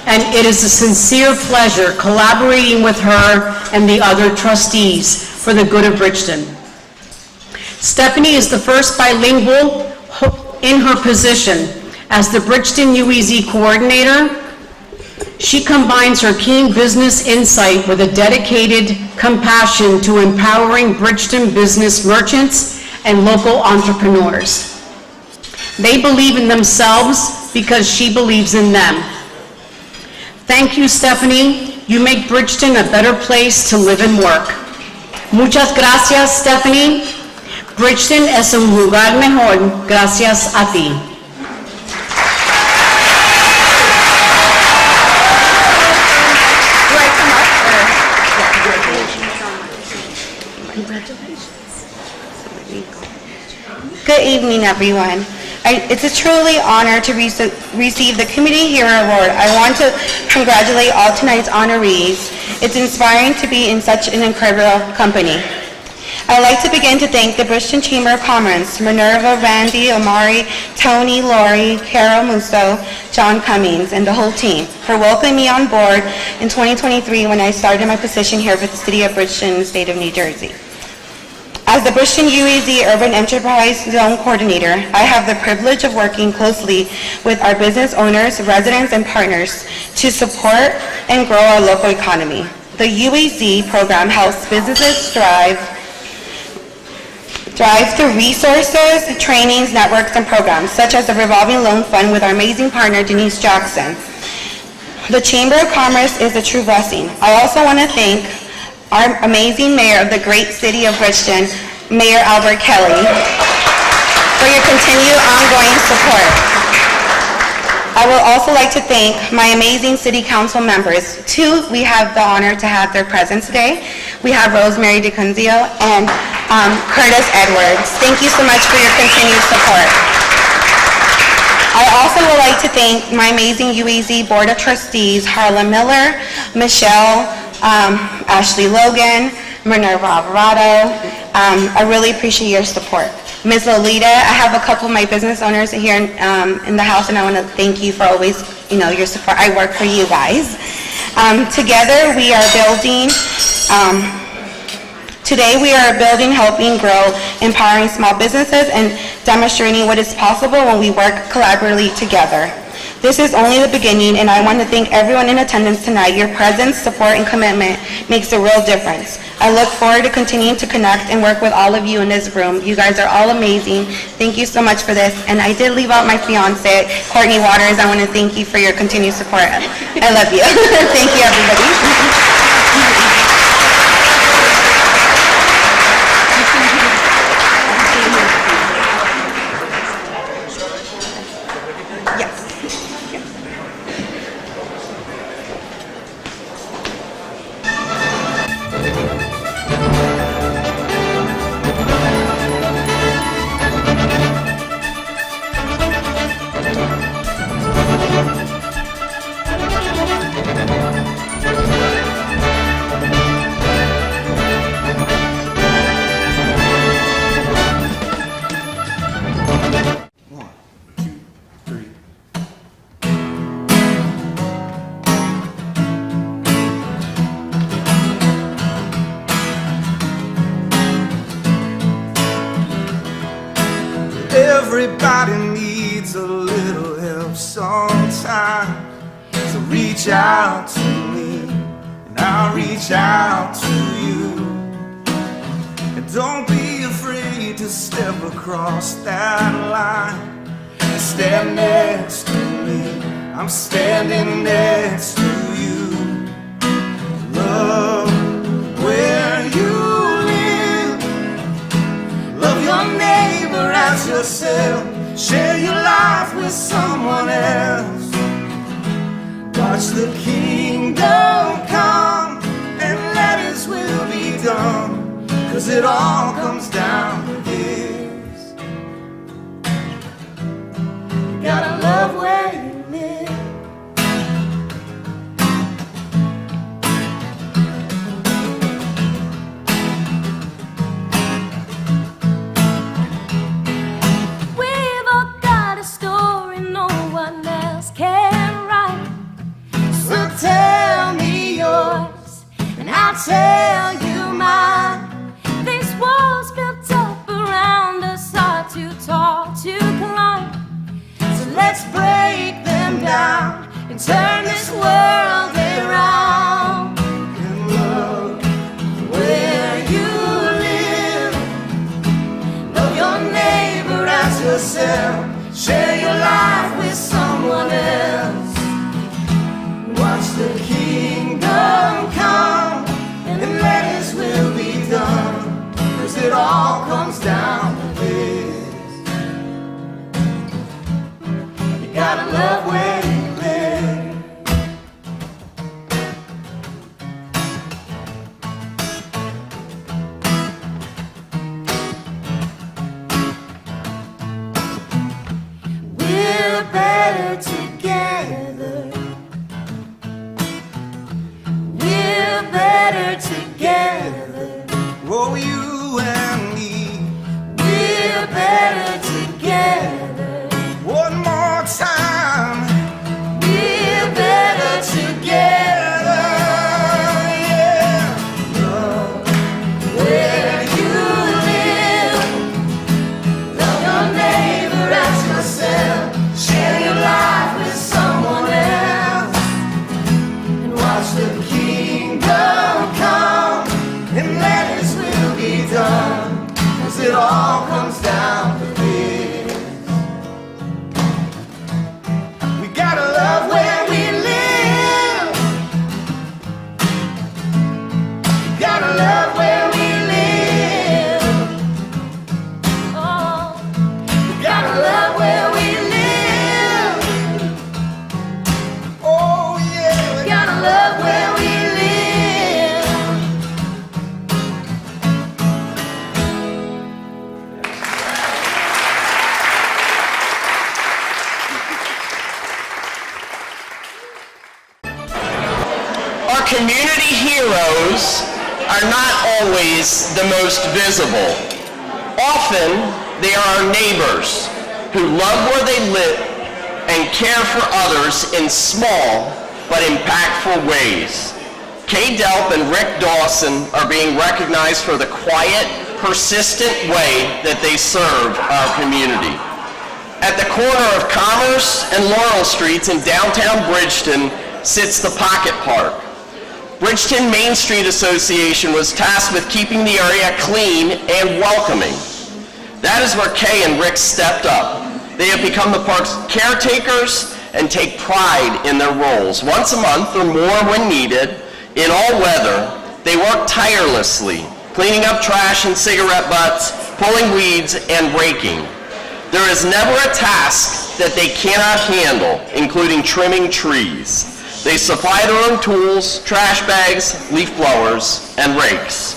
and it is a sincere pleasure collaborating with her and the other trustees for the good of Bridgeton. Stephanie is the first bilingual in her position as the Bridgeton UEZ coordinator. She combines her keen business insight with a dedicated compassion to empowering Bridgeton business merchants and local entrepreneurs. They believe in themselves because she believes in them. Thank you, Stephanie. You make Bridgeton a better place to live and work. Muchas gracias, Stephanie. Bridgeton es un lugar mejor gracias a ti. Good evening, everyone. It's a truly honor to receive the Community Hero Award. I want to congratulate all tonight's honorees. It's inspiring to be in such an incredible company. I'd like to begin to thank the Bridgeton Chamber of Commerce, Minerva, Randy, Omari, Tony, Lori, Carol Musso, John Cummings, and the whole team for welcoming me on board in 2023 when I started my position here with the City of Bridgeton in the state of New Jersey. As the Bridgeton UEZ Urban Enterprise Zone Coordinator, I have the privilege of working closely with our business owners, residents, and partners to support and grow our local economy. The UEZ program helps businesses thrive through resources, trainings, networks, and programs, such as the Revolving Loan Fund with our amazing partner, Denise Jackson. The Chamber of Commerce is a true blessing. I also want to thank our amazing mayor of the great city of Bridgeton, Mayor Albert Kelly, for your continued ongoing support. I would also like to thank my amazing city council members. 2, we have the honor to have their presence today. We have Rosemary DiConzio and Curtis Edwards. Thank you so much for your continued support. I also would like to thank my amazing UEZ Board of Trustees, Harlan Miller, Michelle, Ashley Logan, Minerva Alvarado. I really appreciate your support. Ms. Lolita. I have a couple of my business owners here in the house, and I want to thank you for always, your support. I work for you guys. Together we are building, today we are building, helping grow, empowering small businesses, and demonstrating what is possible when we work collaboratively together. This is only the beginning, and I want to thank everyone in attendance tonight. Your presence, support, and commitment makes a real difference. I look forward to continuing to connect and work with all of you in this room. You guys are all amazing. Thank you so much for this. And I did leave out my fiance, Courtney Waters. I want to thank you for your continued support. I love you. Thank you, everybody. Everybody needs a little help sometime. So reach out to me, and I'll reach out to you. And don't be afraid to step across that line and stand next to me. I'm standing next to you. Love where you live. Love your neighbor as yourself. Share your life with someone else. Watch the kingdom come and let His will be done. 'Cause it all comes down to this. You gotta love where you live. We've all got a story no one else can write. So tell me yours, and I'll tell you mine. These walls built up around us are too tall to climb. So let's break them down and turn this world around. And love where you live. Love your neighbor as yourself. Share your life with someone else. watch the kingdom come and let His will be done. 'Cause it all comes down to this. You gotta love where you live. We're better together. We're better together. Oh, you and me. We're better together. One more time. We're better together. Yeah. Love where you live. Love your neighbor as yourself. Share your life with someone else. and watch the kingdom come and let His will be done. 'Cause it all comes down to this. We gotta love where we live. Gotta love where we live. Oh, We gotta love where we live. Oh yeah, we gotta love where we live. Our community heroes are not always the most visible. Often, They are our neighbors who love where they live and care for others in small but impactful ways. Kay Delp and Rick Dawson are being recognized for the quiet, persistent way that they serve our community. At the corner of Commerce and Laurel Streets in downtown Bridgeton sits the Pocket Park. Bridgeton Main Street Association was tasked with keeping the area clean and welcoming. That is where Kay and Rick stepped up. They have become the park's caretakers and take pride in their roles. Once a month or more when needed, in all weather, they work tirelessly, cleaning up trash and cigarette butts, pulling weeds, and raking. There is never a task that they cannot handle, including trimming trees. They supply their own tools, trash bags, leaf blowers, and rakes.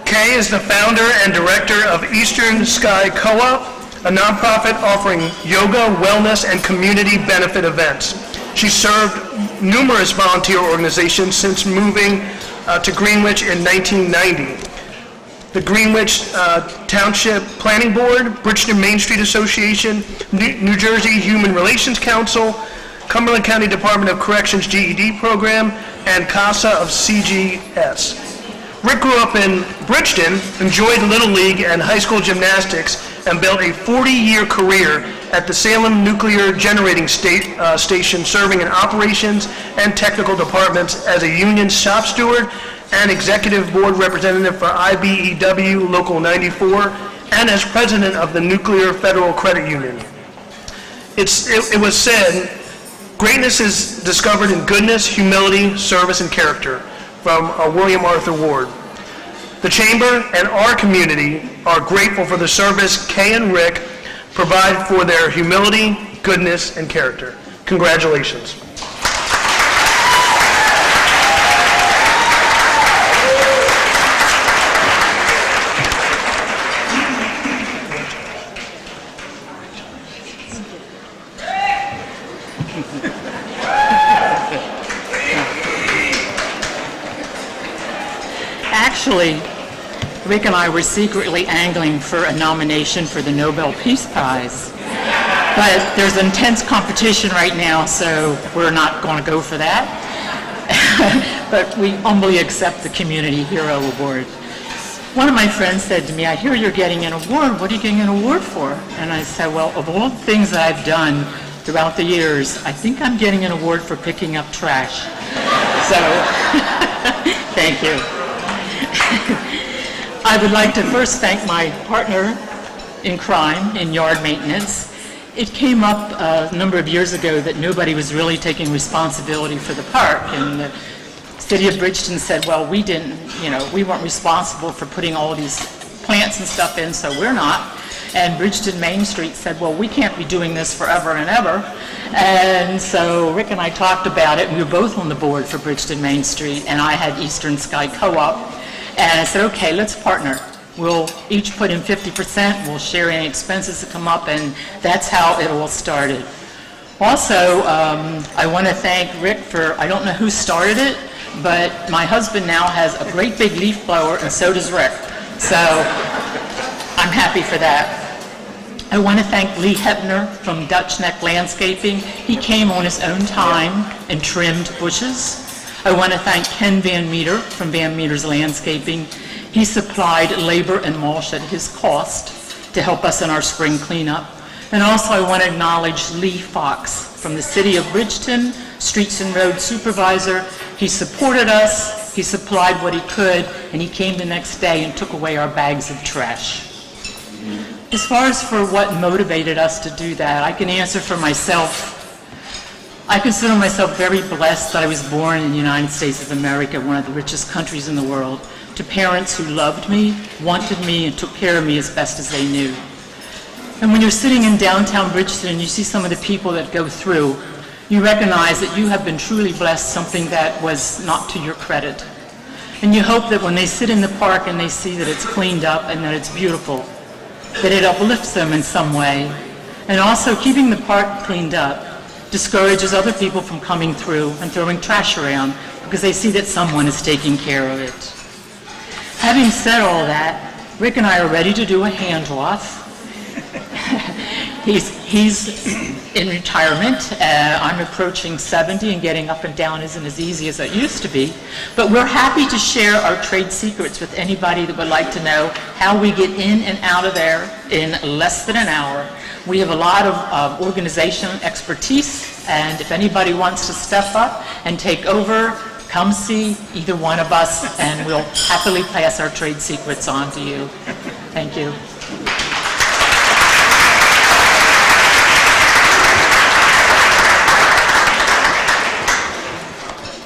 Kay is the founder and director of Eastern Sky Co-op, a nonprofit offering yoga, wellness, and community benefit events. She served numerous volunteer organizations since moving to Greenwich in 1990. The Greenwich Township Planning Board, Bridgeton Main Street Association, New Jersey Human Relations Council, Cumberland County Department of Corrections GED program, and CASA of CGS. Rick grew up in Bridgeton, enjoyed Little League and high school gymnastics, and built a 40-year career at the Salem Nuclear Generating Station, serving in operations and technical departments as a union shop steward and executive board representative for IBEW Local 94, and as president of the Nuclear Federal Credit Union. It was said, greatness is discovered in goodness, humility, service, and character, from William Arthur Ward. The Chamber and our community are grateful for the service Kay and Rick provide for their humility, goodness, and character. Congratulations. Actually, Rick and I were secretly angling for a nomination for the Nobel Peace Prize. But there's intense competition right now, so we're not going to go for that. But we humbly accept the Community Hero Award. One of my friends said to me, "I hear you're getting an award. What are you getting an award for?" And I said, well, of all the things that I've done throughout the years, I think I'm getting an award for picking up trash. So, thank you. I would like to first thank my partner in crime in yard maintenance. It came up a number of years ago that nobody was really taking responsibility for the park, and the City of Bridgeton said, well, we weren't responsible for putting all these plants and stuff in, so we're not. And Bridgeton Main Street said, well, we can't be doing this forever and ever. And so Rick and I talked about it, and we were both on the board for Bridgeton Main Street, and I had Eastern Sky Co-op. And I said, okay, let's partner. We'll each put in 50%, we'll share any expenses that come up, and that's how it all started. Also, I want to thank Rick for, I don't know who started it, but my husband now has a great big leaf blower, and so does Rick. So I'm happy for that. I want to thank Lee Hebner from Dutch Neck Landscaping. He came on his own time and trimmed bushes. I want to thank Ken Van Meter from Van Meter's Landscaping. He supplied labor and mulch at his cost to help us in our spring cleanup. And also I want to acknowledge Lee Fox from the City of Bridgeton, Streets and Road Supervisor. He supported us, he supplied what he could, and he came the next day and took away our bags of trash. As far as for what motivated us to do that, I can answer for myself. I consider myself very blessed that I was born in the United States of America, one of the richest countries in the world, to parents who loved me, wanted me, and took care of me as best as they knew. And when you're sitting in downtown Bridgeton and you see some of the people that go through, you recognize that you have been truly blessed, something that was not to your credit. And you hope that when they sit in the park and they see that it's cleaned up and that it's beautiful, that it uplifts them in some way. And also keeping the park cleaned up discourages other people from coming through and throwing trash around because they see that someone is taking care of it. Having said all that, Rick and I are ready to do a hand off. He's in retirement. I'm approaching 70, and getting up and down isn't as easy as it used to be. But we're happy to share our trade secrets with anybody that would like to know how we get in and out of there in less than an hour. We have a lot of organizational expertise, and if anybody wants to step up and take over, come see either one of us, and we'll happily pass our trade secrets on to you. Thank you.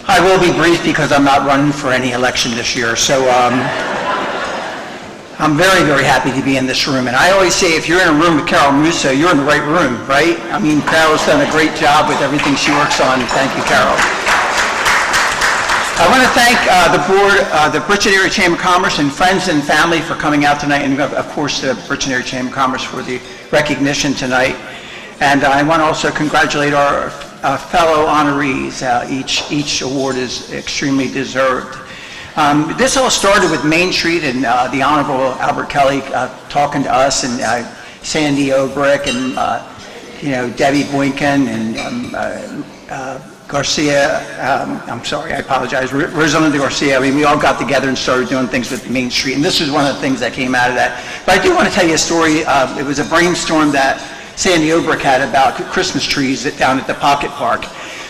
I will be brief because I'm not running for any election this year, so I'm very, very happy to be in this room. And I always say, if you're in a room with Carol Musso, you're in the right room, right? I mean, Carol's done a great job with everything she works on. Thank you, Carol. I want to thank the board, the Bridgeton Area Chamber of Commerce, and friends and family for coming out tonight, and of course the Bridgeton Area Chamber of Commerce for the recognition tonight. And I want to also congratulate our fellow honorees. Each award is extremely deserved. This all started with Main Street and the Honorable Albert Kelly talking to us, and Sandy Obrick, and Debbie Boynton, and Garcia, I'm sorry, I apologize, Rosalind Garcia. I mean, we all got together and started doing things with Main Street, and this is one of the things that came out of that. But I do want to tell you a story. It was a brainstorm that Sandy Obrick had about Christmas trees down at the Pocket Park.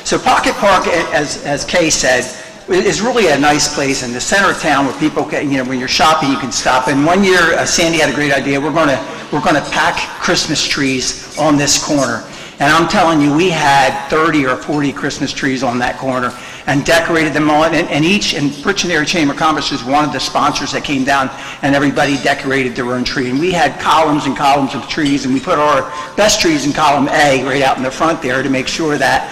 So Pocket Park, as Kay said, is really a nice place in the center of town where people can, when you're shopping, you can stop. And one year, Sandy had a great idea. We're going to pack Christmas trees on this corner. And I'm telling you, we had 30 or 40 Christmas trees on that corner and decorated them all. And Bridgeton Area Chamber of Commerce is one of the sponsors that came down, and everybody decorated their own tree. And we had columns and columns of trees, and we put our best trees in column A right out in the front there to make sure that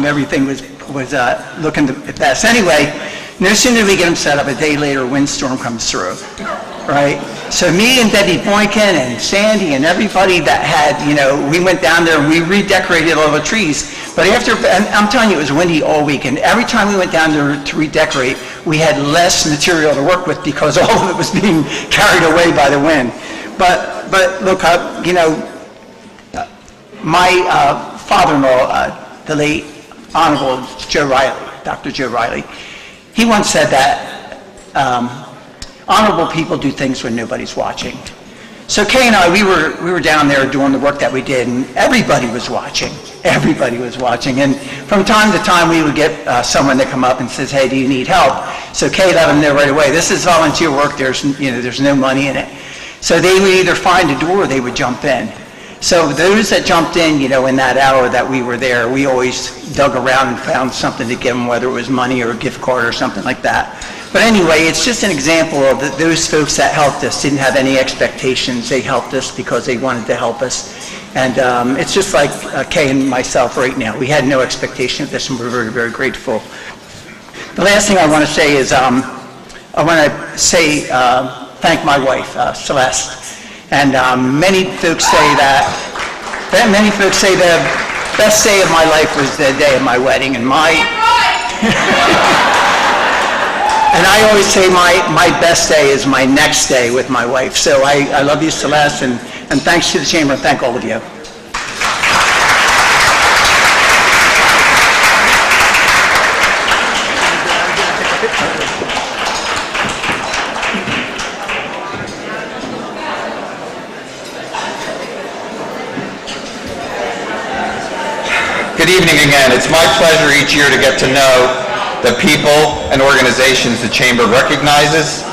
everything was looking the best. Anyway, no sooner do we get them set up, a day later, a windstorm comes through, right? So me and Debbie Boynton and Sandy and everybody that had, we went down there and we redecorated all the trees. But and I'm telling you, it was windy all week, and every time we went down there to redecorate, we had less material to work with because all of it was being carried away by the wind. But look, my father-in-law, the late Honorable Joe Riley, Dr. Joe Riley, he once said that honorable people do things when nobody's watching. So Kay and I, we were down there doing the work that we did, and everybody was watching. Everybody was watching. And from time to time, we would get someone to come up and says, "Hey, do you need help?" So Kay let them know right away, this is volunteer work. There's no money in it. So they would either find a door or they would jump in. So those that jumped in, in that hour that we were there, we always dug around and found something to give them, whether it was money or a gift card or something like that. But anyway, it's just an example of those folks that helped us didn't have any expectations. They helped us because they wanted to help us. And it's just like Kay and myself right now. We had no expectation of this, and we're very, very grateful. The last thing I want to say is I want to say thank my wife, Celeste. And many folks say the best day of my life was the day of my wedding, and and I always say my best day is my next day with my wife. So I love you, Celeste, and thanks to the Chamber, and thank all of you. Good evening again. It's my pleasure each year to get to know the people and organizations the Chamber recognizes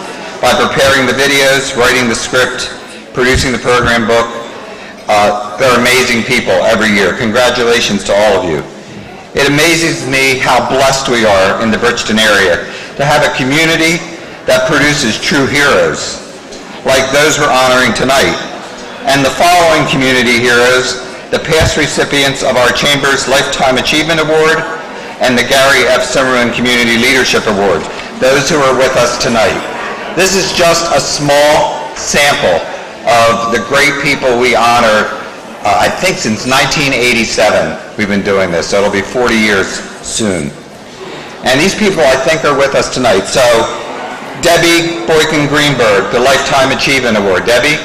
by preparing the videos, writing the script, producing the program book. They're amazing people every year. Congratulations to all of you. It amazes me how blessed we are in the Bridgeton area to have a community that produces true heroes, like those we're honoring tonight. And the following community heroes, the past recipients of our Chamber's Lifetime Achievement Award and the Gary F. Zimmerman Community Leadership Award, those who are with us tonight. This is just a small sample of the great people we honor. I think since 1987 we've been doing this, so it'll be 40 years soon. And these people I think are with us tonight. So Debbie Boykin Greenberg, the Lifetime Achievement Award. Debbie?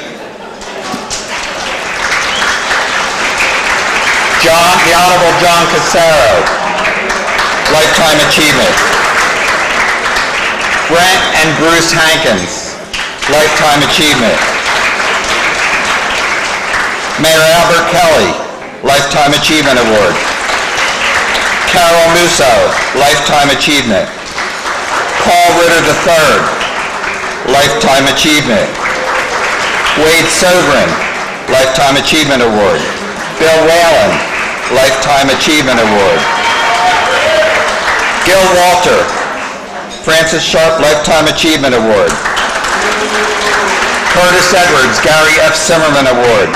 The Honorable John Casaro, Lifetime Achievement. Brent and Bruce Hankins, Lifetime Achievement. Mayor Albert Kelly, Lifetime Achievement Award. Carol Musso, Lifetime Achievement. Paul Ritter III, Lifetime Achievement. Wade Sobrin, Lifetime Achievement Award. Bill Whalen, Lifetime Achievement Award. Gil Walter, Francis Sharp Lifetime Achievement Award. Curtis Edwards, Gary F. Zimmerman Award.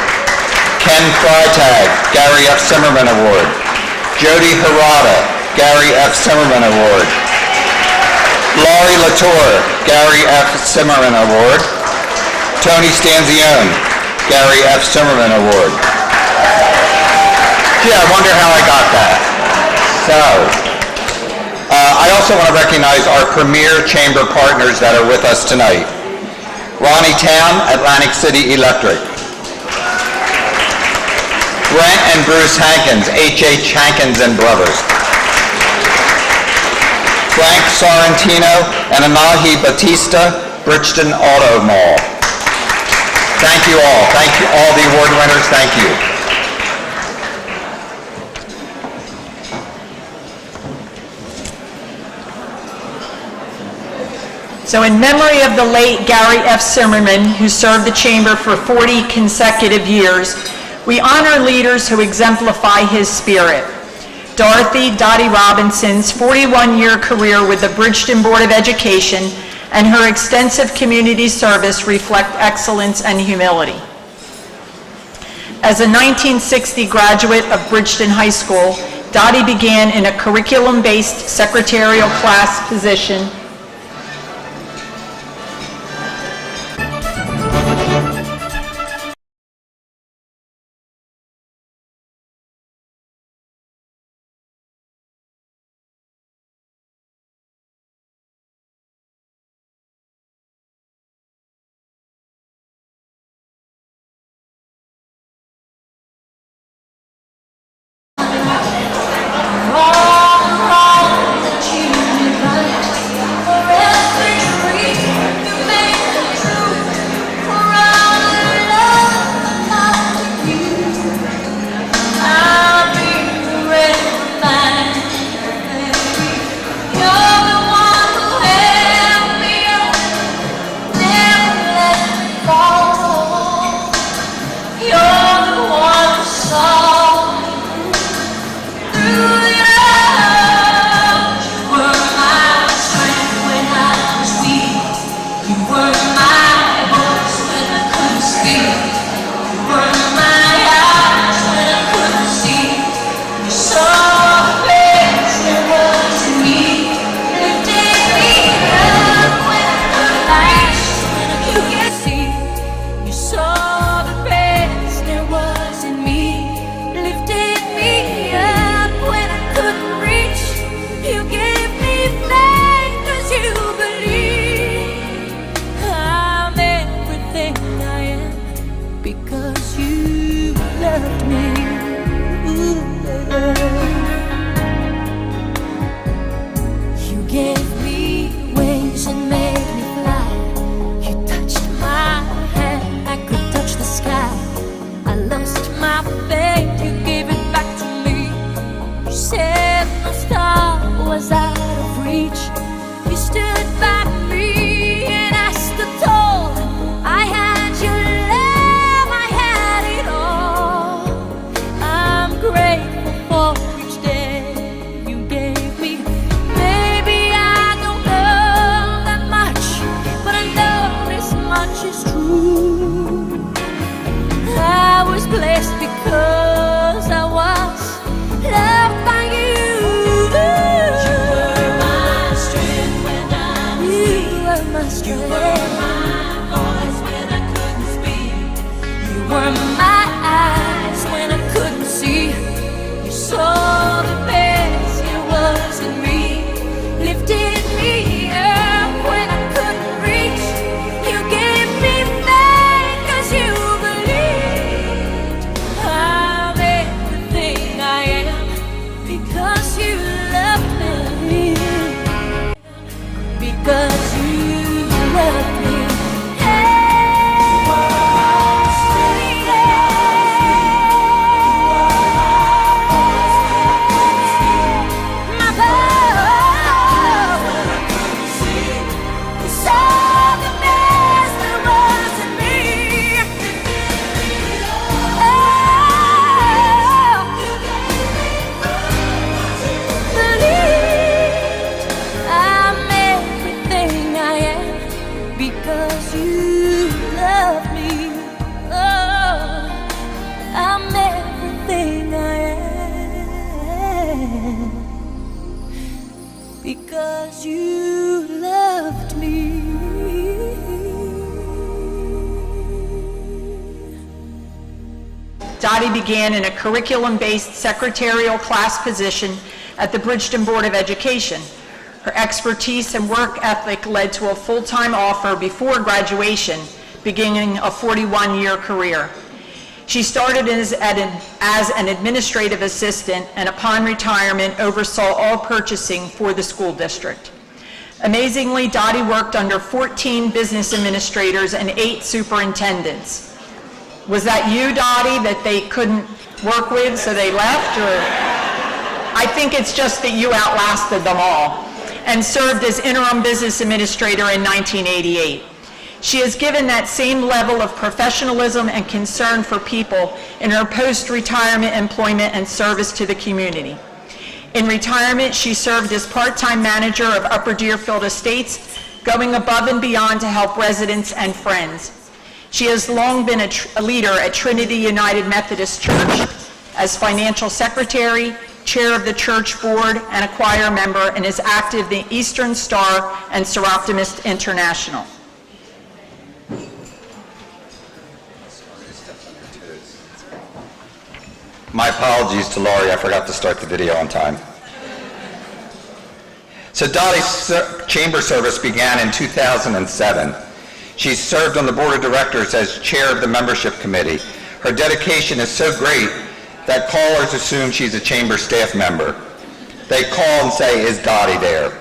Ken Freitag, Gary F. Zimmerman Award. Jody Harada, Gary F. Zimmerman Award. Laurie Latour, Gary F. Zimmerman Award. Tony Stanzione, Gary F. Zimmerman Award. Yeah, I wonder how I got that. So, I also want to recognize our premier chamber partners that are with us tonight. Ronnie Town, Atlantic City Electric. Brent and Bruce Hankins, H.H. Hankins and Brothers. Frank Sorrentino and Anahi Batista, Bridgeton Auto Mall. Thank you all. Thank you all the award winners. Thank you. So in memory of the late Gary F. Zimmerman, who served the chamber for 40 consecutive years, we honor leaders who exemplify his spirit. Dorothy Dottie Robinson's 41-year career with the Bridgeton Board of Education and her extensive community service reflect excellence and humility. As a 1960 graduate of Bridgeton High School, Dottie began in a curriculum-based secretarial class position Lifted me up when I couldn't Dottie began in a curriculum-based secretarial class position at the Bridgeton Board of Education. Her expertise and work ethic led to a full-time offer before graduation, beginning a 41-year career. She started as an administrative assistant and upon retirement oversaw all purchasing for the school district. Amazingly, Dottie worked under 14 business administrators and 8 superintendents. Was that you, Dottie, that they couldn't work with, so they left? Or I think it's just that you outlasted them all, and served as interim business administrator in 1988. She has given that same level of professionalism and concern for people in her post-retirement employment and service to the community. In retirement, she served as part-time manager of Upper Deerfield Estates, going above and beyond to help residents and friends. She has long been a leader at Trinity United Methodist Church as financial secretary, chair of the church board, and a choir member, and is active in the Eastern Star and Seroptimist International. My apologies to Laurie, I forgot to start the video on time. So Dottie's chamber service began in 2007. She served on the board of directors as chair of the membership committee. Her dedication is so great that callers assume she's a chamber staff member. They call and say, "Is Dottie there?"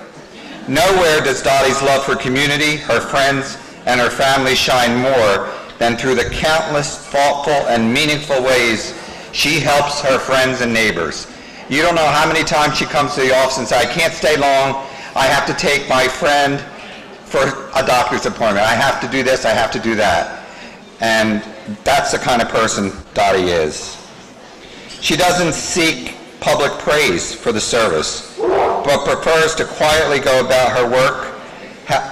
Nowhere does Dottie's love for community, her friends, and her family shine more than through the countless thoughtful and meaningful ways she helps her friends and neighbors. You don't know how many times she comes to the office and says, "I can't stay long. I have to take my friend for a doctor's appointment. I have to do this, I have to do that." And that's the kind of person Dottie is. She doesn't seek public praise for the service, but prefers to quietly go about her work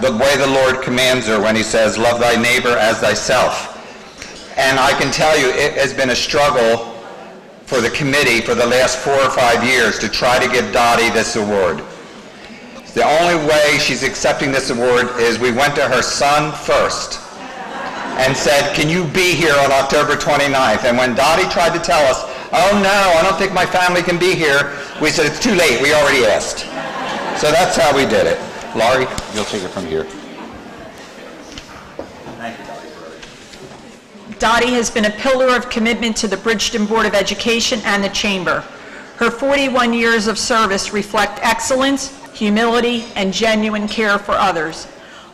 the way the Lord commands her when he says, "Love thy neighbor as thyself." And I can tell you, it has been a struggle for the committee for the last 4 or 5 years to try to give Dottie this award. The only way she's accepting this award is we went to her son first and said, "Can you be here on October 29th? And when Dottie tried to tell us, "Oh no, I don't think my family can be here," we said, "It's too late, we already asked." So that's how we did it. Laurie, you'll take it from here. Thank you, Dottie. Dottie has been a pillar of commitment to the Bridgeton Board of Education and the Chamber. Her 41 years of service reflect excellence, humility, and genuine care for others.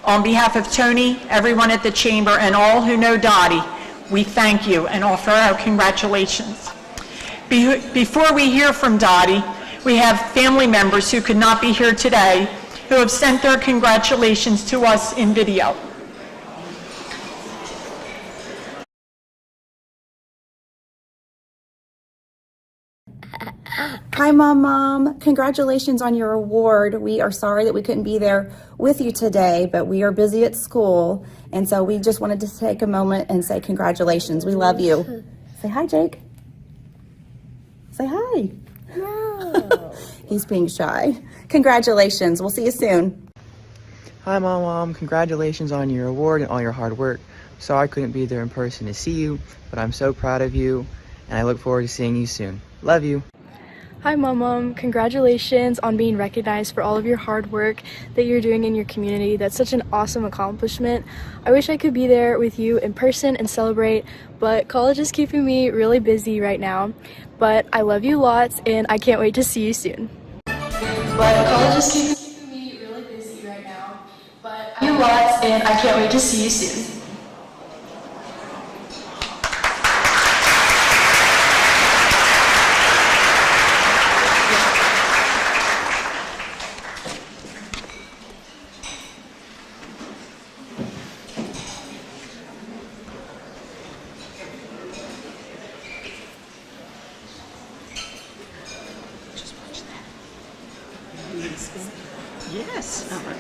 On behalf of Tony, everyone at the Chamber, and all who know Dottie, we thank you and offer our congratulations. Before we hear from Dottie, we have family members who could not be here today who have sent their congratulations to us in video. Hi, Mom. Congratulations on your award. We are sorry that we couldn't be there with you today, but we are busy at school, and so we just wanted to take a moment and say congratulations. We love you. Say hi, Jake. Say hi. No. He's being shy. Congratulations. We'll see you soon. Hi, Mom. Congratulations on your award and all your hard work. Sorry I couldn't be there in person to see you, but I'm so proud of you, and I look forward to seeing you soon. Love you. Hi, Mom. Congratulations on being recognized for all of your hard work that you're doing in your community. That's such an awesome accomplishment. I wish I could be there with you in person and celebrate, but college is keeping me really busy right now. But I love you lots, and I can't wait to see you soon. But college is keeping me really busy right now. But I love you lots, and I can't wait to see you soon. Yes. All right.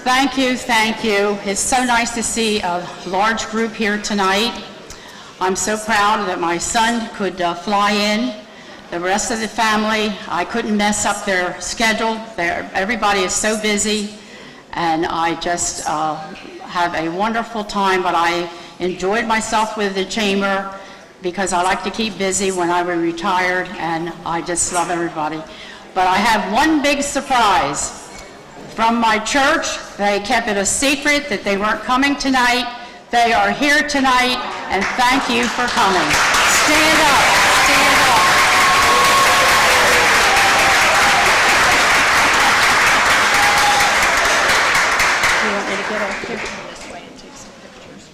Thank you. It's so nice to see a large group here tonight. I'm so proud that my son could fly in. The rest of the family, I couldn't mess up their schedule. Everybody is so busy, and I just have a wonderful time, but I enjoyed myself with the Chamber. because I like to keep busy when I was retired, and I just love everybody. But I have one big surprise. From my church, they kept it a secret that they weren't coming tonight. They are here tonight, and thank you for coming. Stand up, stand up. Do you want me to get off here? This way and take some pictures.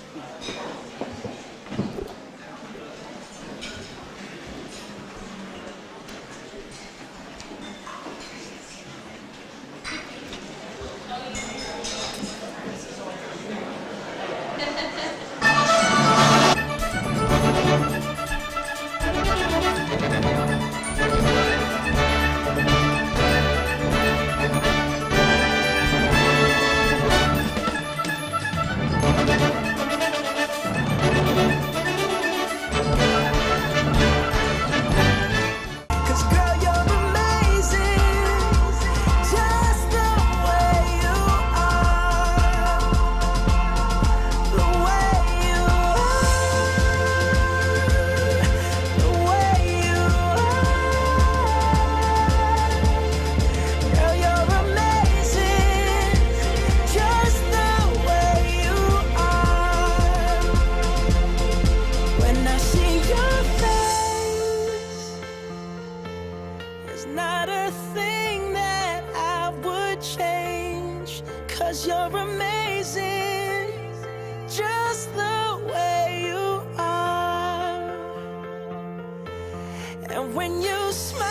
And when you smile,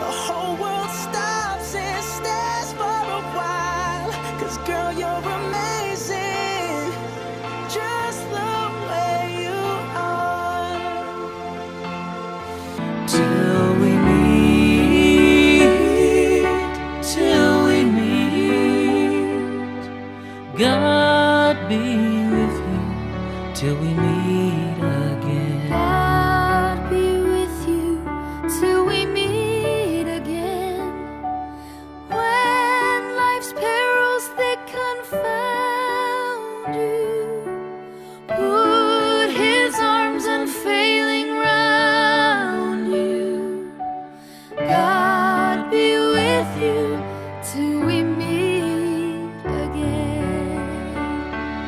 the whole world stops and stares for a while. 'Cause girl, you're amazing, just the way you are. Till we meet, God be with you till we meet again. God be with you till we meet again. When life's perils they confound you, put His arms unfailing round you. God be with you till we meet again.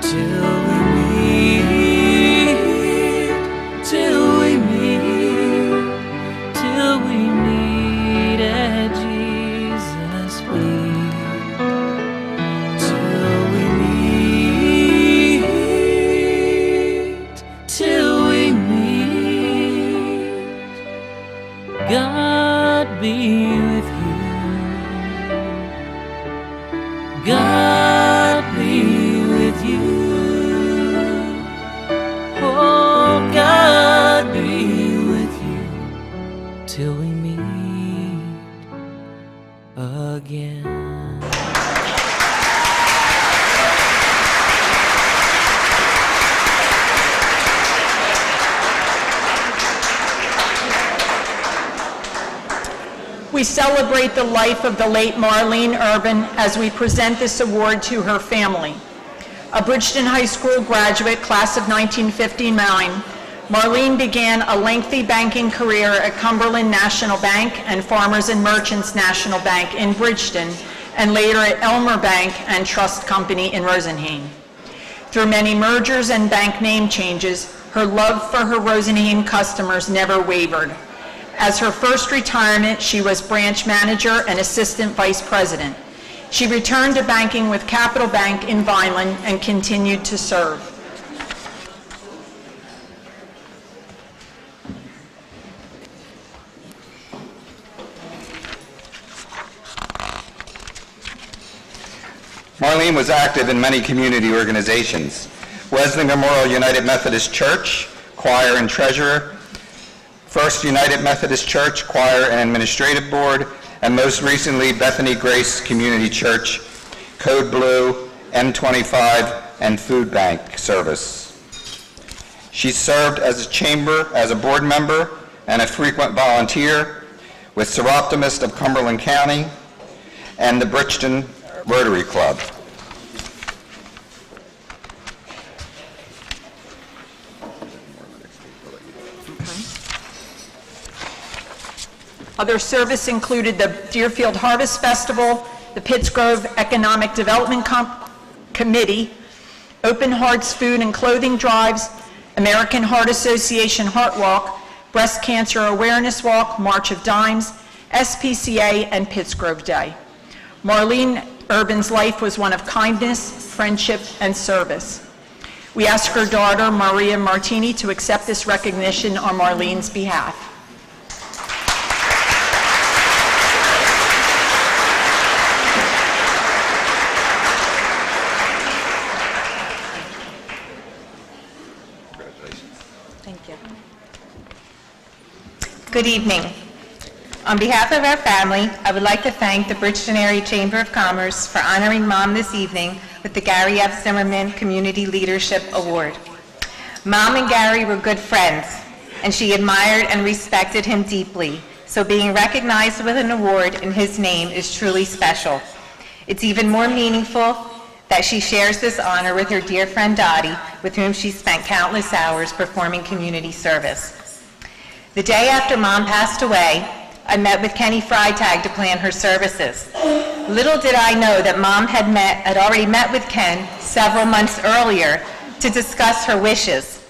Till we meet, till we meet, till we meet at Jesus' feet. Till we meet, till we meet. God be with you. God be with you. Oh, God be with you till we meet again. We celebrate the life of the late Marlene Urban as we present this award to her family. A Bridgeton High School graduate, class of 1959, Marlene began a lengthy banking career at Cumberland National Bank and Farmers and Merchants National Bank in Bridgeton, and later at Elmer Bank and Trust Company in Rosenheim. Through many mergers and bank name changes, her love for her Rosenheim customers never wavered. As her first retirement, she was branch manager and assistant vice president. She returned to banking with Capital Bank in Vineland and continued to serve. Marlene was active in many community organizations. Wesley Memorial United Methodist Church, choir and treasurer, First United Methodist Church, choir and administrative board, and most recently Bethany Grace Community Church, Code Blue, M25, and Food Bank service. She served as a board member and a frequent volunteer with Seroptimist of Cumberland County and the Bridgeton Rotary Club. Other service included the Deerfield Harvest Festival, the Pittsgrove Economic Development Committee, Open Hearts Food and Clothing Drives, American Heart Association Heart Walk, Breast Cancer Awareness Walk, March of Dimes, SPCA, and Pittsgrove Day. Marlene Urban's life was one of kindness, friendship, and service. We ask her daughter, Maria Martini, to accept this recognition on Marlene's behalf. Thank you. Good evening. On behalf of our family, I would like to thank the Bridgeton Area Chamber of Commerce for honoring Mom this evening with the Gary F. Zimmerman Community Leadership Award. Mom and Gary were good friends, and she admired and respected him deeply, so being recognized with an award in his name is truly special. It's even more meaningful that she shares this honor with her dear friend Dottie, with whom she spent countless hours performing community service. The day after Mom passed away, I met with Kenny Freitag to plan her services. Little did I know that Mom had already met with Ken several months earlier to discuss her wishes.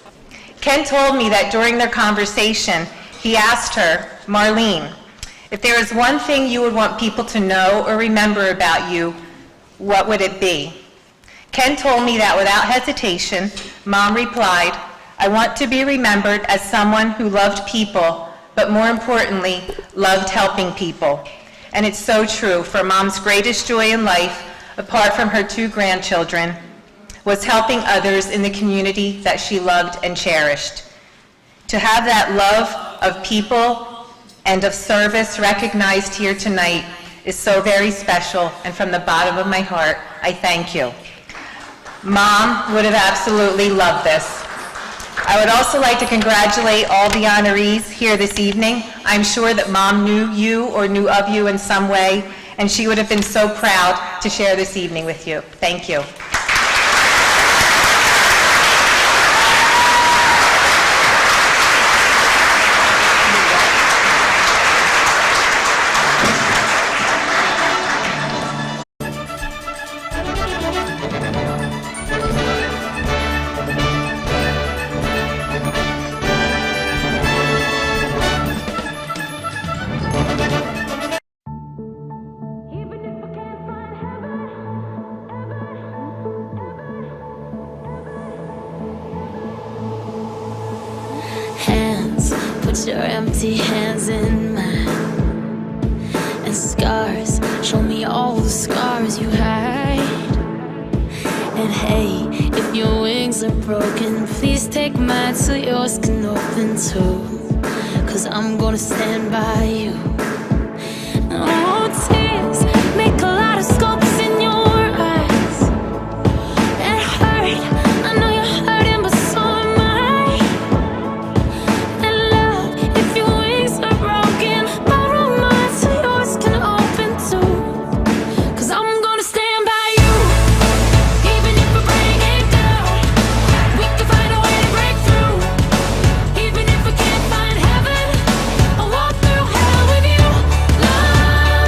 Ken told me that during their conversation, he asked her, Marlene, if there is one thing you would want people to know or remember about you, what would it be? Ken told me that without hesitation, Mom replied, I want to be remembered as someone who loved people, but more importantly, loved helping people. And it's so true, for Mom's greatest joy in life, apart from her 2 grandchildren, was helping others in the community that she loved and cherished. To have that love of people and of service recognized here tonight is so very special, and from the bottom of my heart, I thank you. Mom would have absolutely loved this. I would also like to congratulate all the honorees here this evening. I'm sure that Mom knew you or knew of you in some way, and she would have been so proud to share this evening with you. Thank you. Put your empty hands in mine. And scars, show me all the scars you hide. And hey, if your wings are broken, please take mine so yours can open too. 'Cause I'm gonna stand by you. Oh, tears make a lot of scopes in your eyes. It hurt, I know you're hurting, but so am I. And love, if your wings are broken, borrow mine so yours can open too. 'Cause I'm gonna stand by you, even if we're breaking down. We can find a way to break through, even if we can't find heaven. I'll walk through hell with you, love.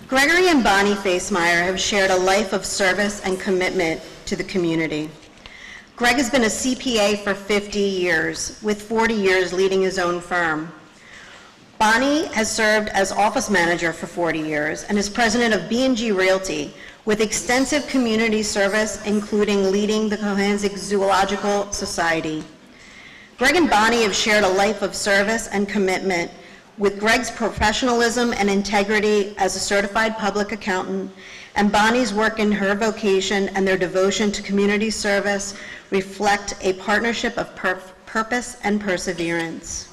Gregory and Bonnie Facemeyer have shared a life of service and commitment to the community. Greg has been a CPA for 50 years, with 40 years leading his own firm. Bonnie has served as office manager for 40 years and is president of B&G Realty, with extensive community service, including leading the Cohanzic Zoological Society. Greg and Bonnie have shared a life of service and commitment, with Greg's professionalism and integrity as a certified public accountant, and Bonnie's work in her vocation and their devotion to community service reflect a partnership of purpose and perseverance.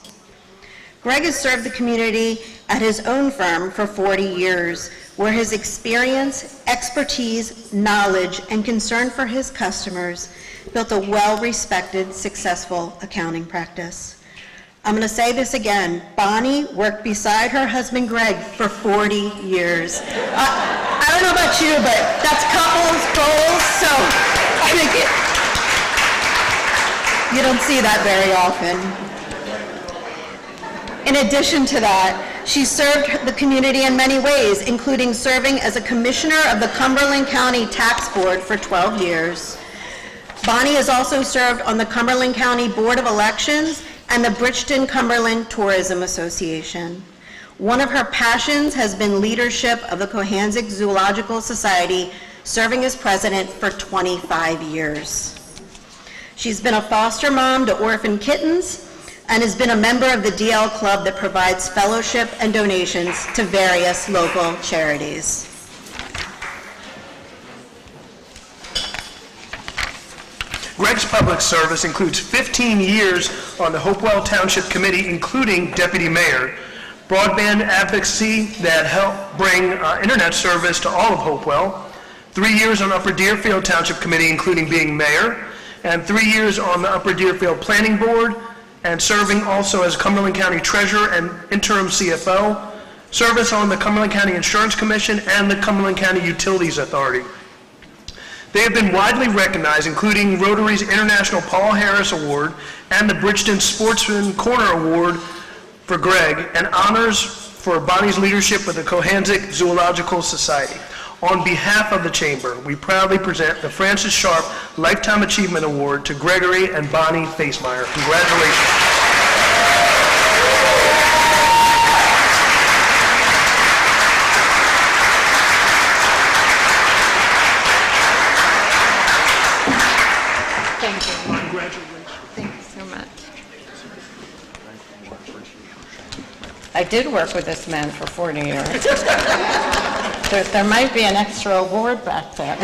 Greg has served the community at his own firm for 40 years, where his experience, expertise, knowledge, and concern for his customers built a well-respected, successful accounting practice. I'm going to say this again. Bonnie worked beside her husband Greg for 40 years. I don't know about you, but that's couples goals, so I think you don't see that very often. In addition to that, she served the community in many ways, including serving as a commissioner of the Cumberland County Tax Board for 12 years. Bonnie has also served on the Cumberland County Board of Elections and the Bridgeton Cumberland Tourism Association. One of her passions has been leadership of the Cohanzic Zoological Society, serving as president for 25 years. She's been a foster mom to orphan kittens and has been a member of the DL Club that provides fellowship and donations to various local charities. Greg's public service includes 15 years on the Hopewell Township Committee, including deputy mayor, broadband advocacy that helped bring internet service to all of Hopewell, 3 years on Upper Deerfield Township Committee, including being mayor, and 3 years on the Upper Deerfield Planning Board, and serving also as Cumberland County Treasurer and interim CFO, service on the Cumberland County Insurance Commission and the Cumberland County Utilities Authority. They have been widely recognized, including Rotary's International Paul Harris Award and the Bridgeton Sportsman Corner Award for Greg, and honors for Bonnie's leadership with the Cohanzic Zoological Society. On behalf of the Chamber, we proudly present the Francis Sharp Lifetime Achievement Award to Gregory and Bonnie Facemeyer. Congratulations. Thank you. Congratulations. Thank you so much. I did work with this man for 40 years. There might be an extra award back there.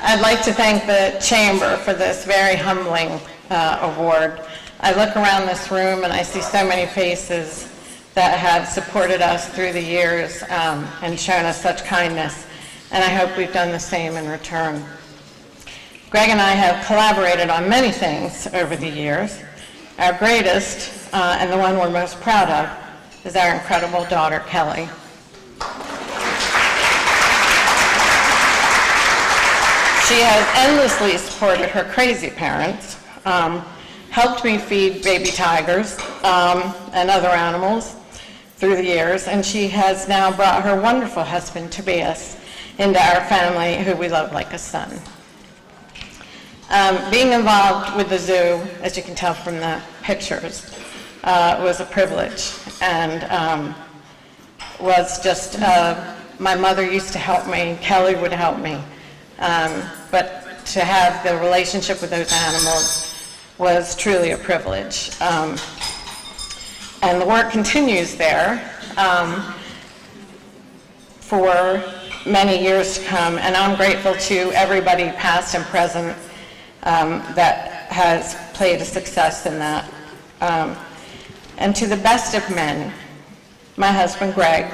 I'd like to thank the Chamber for this very humbling award. I look around this room and I see so many faces that have supported us through the years and shown us such kindness, and I hope we've done the same in return. Greg and I have collaborated on many things over the years. Our greatest, and the one we're most proud of, is our incredible daughter, Kelly. She has endlessly supported her crazy parents, helped me feed baby tigers and other animals through the years, and she has now brought her wonderful husband, Tobias, into our family, who we love like a son. Being involved with the zoo, as you can tell from the pictures, was a privilege, and was just, my mother used to help me, Kelly would help me, but to have the relationship with those animals was truly a privilege. And the work continues there for many years to come, and I'm grateful to everybody past and present that has played a success in that. And to the best of men, my husband Greg,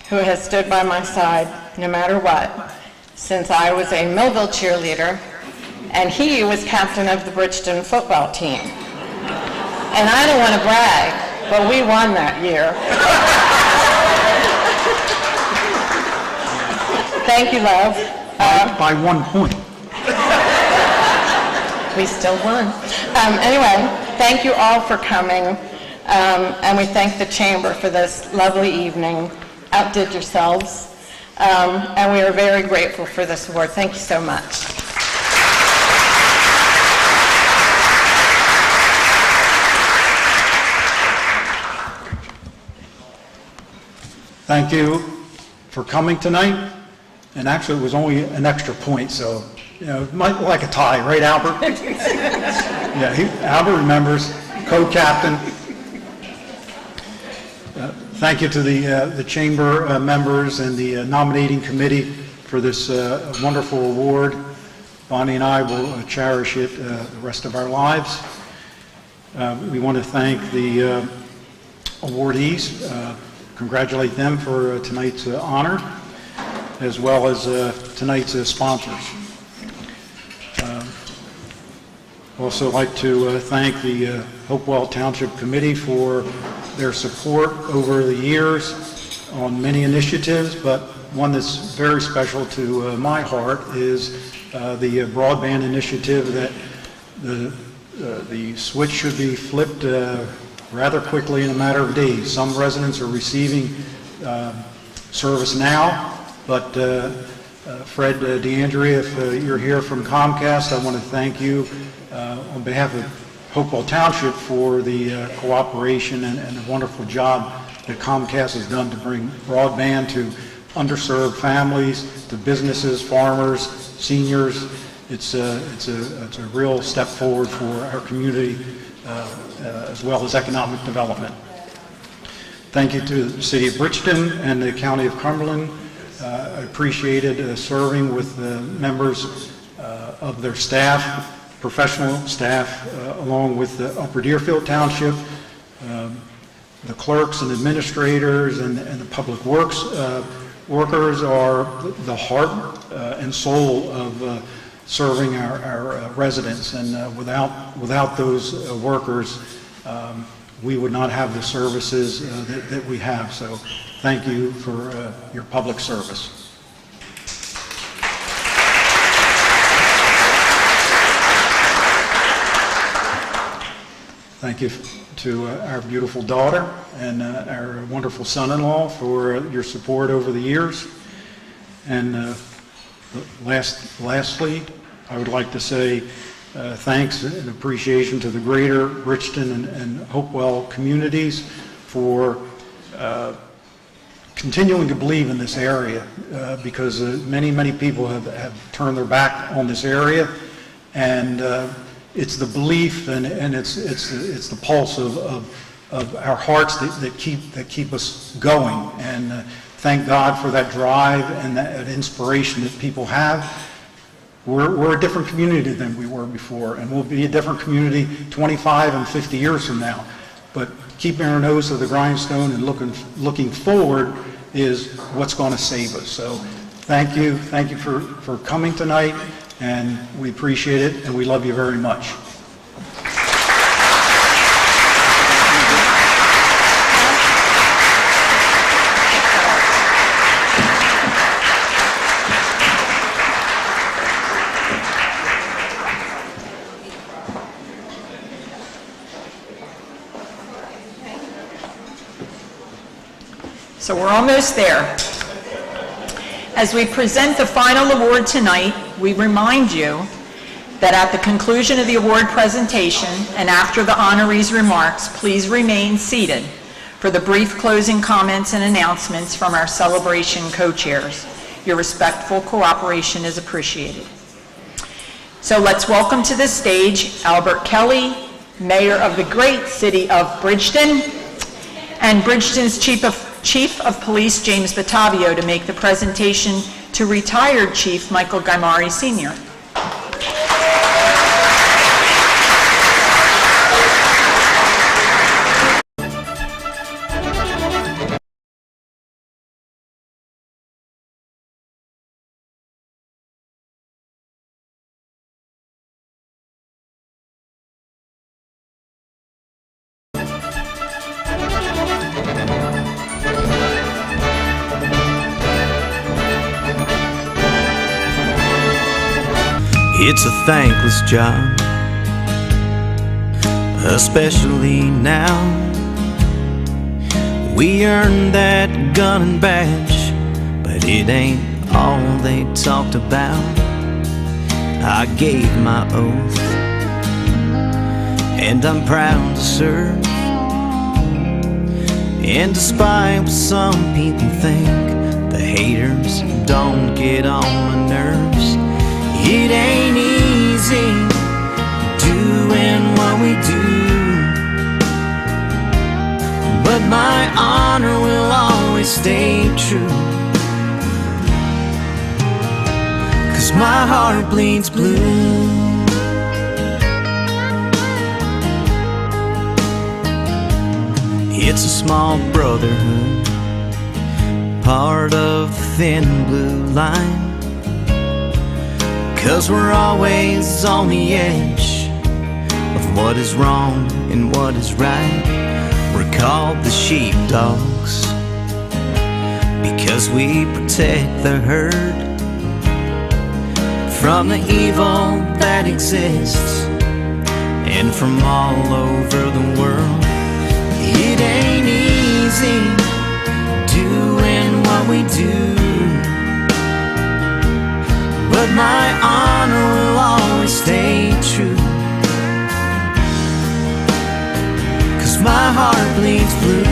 who has stood by my side no matter what, since I was a Millville cheerleader, and he was captain of the Bridgeton football team. And I don't want to brag, but we won that year. Thank you, love. By 1 point. We still won. Anyway, thank you all for coming, and we thank the Chamber for this lovely evening. outdid yourselves, and we are very grateful for this award. Thank you so much. Thank you for coming tonight. And actually, it was only an extra point, so, like a tie, right, Albert? Yeah, Albert remembers, co-captain. Thank you to the chamber members and the nominating committee for this wonderful award. Bonnie and I will cherish it the rest of our lives. We want to thank the awardees, congratulate them for tonight's honor, as well as tonight's sponsors. Also like to thank the Hopewell Township Committee for their support over the years on many initiatives, but one that's very special to my heart is the broadband initiative that the switch should be flipped rather quickly in a matter of days. Some residents are receiving service now, but Fred DeAndrea, if you're here from Comcast, I want to thank you on behalf of Hopewell Township for the cooperation and the wonderful job that Comcast has done to bring broadband to underserved families, to businesses, farmers, seniors. It's a real step forward for our community as well as economic development. Thank you to the City of Bridgeton and the County of Cumberland. I appreciated serving with the members of their staff, professional staff, along with the Upper Deerfield Township, the clerks and administrators and the public works workers are the heart and soul of serving our residents, and without those workers, we would not have the services that we have. So thank you for your public service. Thank you to our beautiful daughter and our wonderful son-in-law for your support over the years. And lastly, I would like to say thanks and appreciation to the greater Bridgeton and Hopewell communities for continuing to believe in this area because many people have turned their back on this area, and it's the belief and it's the pulse of our hearts that keep us going. And thank God for that drive and that inspiration that people have. We're a different community than we were before, and we'll be a different community 25 and 50 years from now. But keeping our nose to the grindstone and looking forward is what's going to save us. So thank you for coming tonight, and we appreciate it, and we love you very much. So we're almost there. As we present the final award tonight, we remind you that at the conclusion of the award presentation and after the honorees' remarks, please remain seated for the brief closing comments and announcements from our celebration co-chairs. Your respectful cooperation is appreciated. So let's welcome to the stage Albert Kelly, Mayor of the great city of Bridgeton, and Bridgeton's Chief of Police James Battavio to make the presentation to retired Chief Michael Gaimari Sr. It's a thankless job, especially now We earned that gun and badge, but it ain't all they talked about. I gave my oath, and I'm proud to serve. And despite what some people think, the haters don't get on my nerves. It ain't easy doing what we do, but my honor will always stay true. 'Cause my heart bleeds blue. It's a small brotherhood, part of the thin blue line. 'Cause we're always on the edge of what is wrong and what is right. We're called the sheepdogs because we protect the herd from the evil that exists and from all over the world. It ain't easy doing what we do, but my honor will always stay true. 'Cause my heart bleeds blue.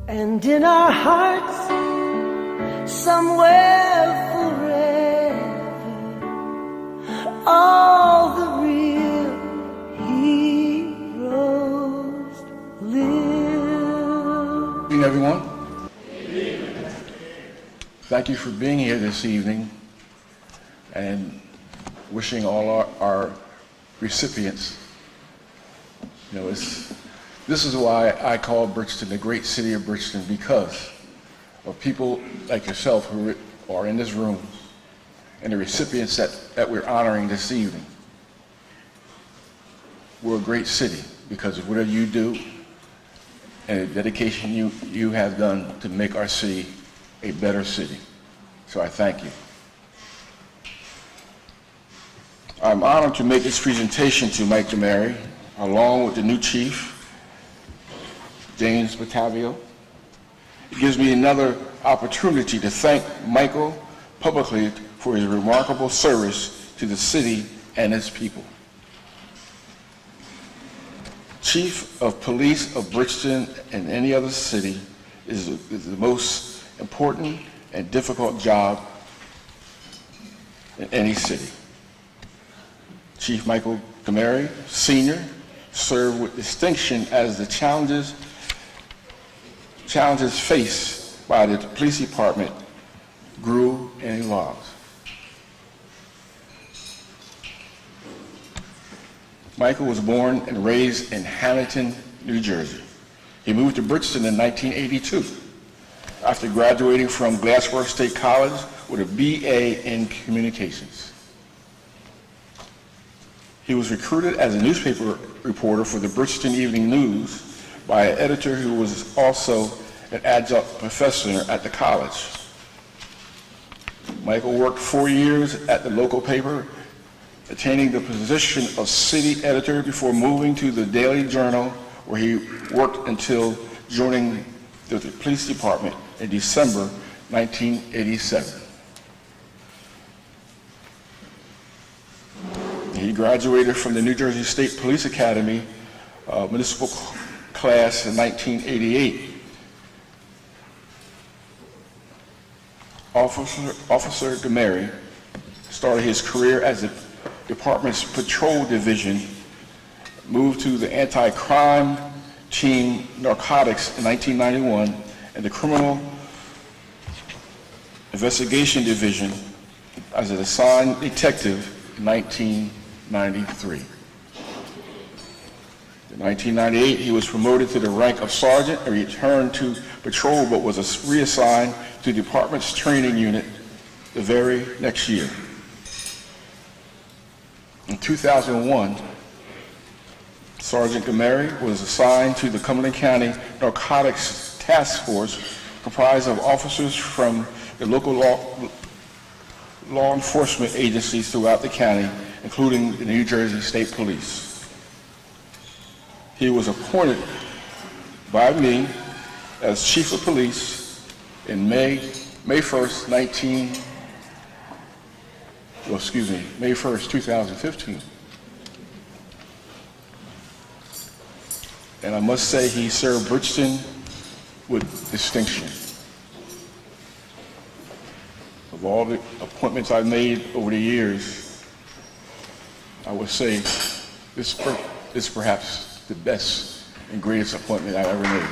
And in our hearts, somewhere forever, all the real heroes live. Good evening, everyone. Thank you for being here this evening and wishing all our recipients. You know, this is why I call Bridgeton the great city of Bridgeton, because of people like yourself who are in this room and the recipients that we're honoring this evening. We're a great city because of whatever you do and the dedication you have done to make our city a better city. So I thank you. I'm honored to make this presentation to Mike DeMary, along with the new chief, James Batavio. It gives me another opportunity to thank Michael publicly for his remarkable service to the city and its people. Chief of Police of Bridgeton and any other city is the most important and difficult job in any city. Chief Michael DeMary, Sr., served with distinction as the challenges faced by the police department grew and evolved. Michael was born and raised in Hamilton, New Jersey. He moved to Bridgeton in 1982 after graduating from Glassworth State College with a BA in Communications. He was recruited as a newspaper reporter for the Bridgeton Evening News by an editor who was also an adjunct professor at the college. Michael worked 4 years at the local paper attaining the position of city editor before moving to the Daily Journal, where he worked until joining the police department in December 1987. He graduated from the New Jersey State Police Academy municipal class in 1988. Officer DeMary started his career as the department's patrol division, moved to the anti-crime team narcotics in 1991, and the criminal investigation division as an assigned detective in 1993. In 1998, he was promoted to the rank of sergeant and returned to patrol, but was reassigned to the department's training unit the very next year. In 2001, Sergeant Gameri was assigned to the Cumberland County Narcotics Task Force, comprised of officers from the local law enforcement agencies throughout the county, including the New Jersey State Police. He was appointed by me as Chief of Police in May 1st, 2015. And I must say he served Bridgeton with distinction. Of all the appointments I've made over the years, I would say this is perhaps the best and greatest appointment I ever made.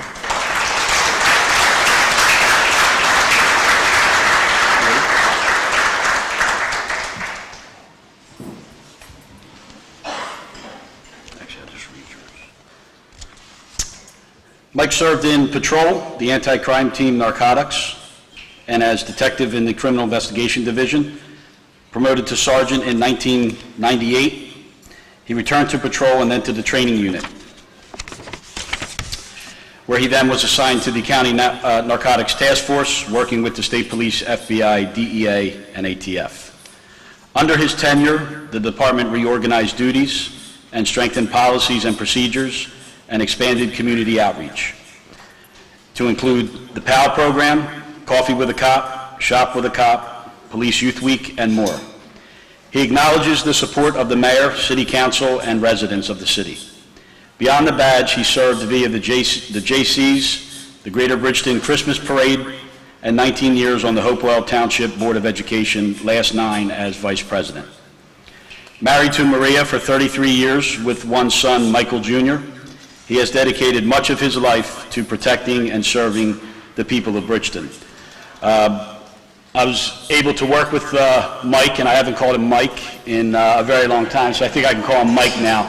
Mike served in patrol, the anti-crime team narcotics, and as detective in the criminal investigation division. Promoted to sergeant in 1998. He returned to patrol and then to the training unit, where he then was assigned to the County Narcotics Task Force, working with the State Police, FBI, DEA, and ATF. Under his tenure, the department reorganized duties and strengthened policies and procedures and expanded community outreach to include the PAL program, Coffee with a Cop, Shop with a Cop, Police Youth Week, and more. He acknowledges the support of the mayor, city council, and residents of the city. Beyond the badge, he served via the JC's, the Greater Bridgeton Christmas Parade, and 19 years on the Hopewell Township Board of Education, last 9 as vice president. Married to Maria for 33 years with one son, Michael Jr., he has dedicated much of his life to protecting and serving the people of Bridgeton. I was able to work with Mike, and I haven't called him Mike in a very long time, so I think I can call him Mike now,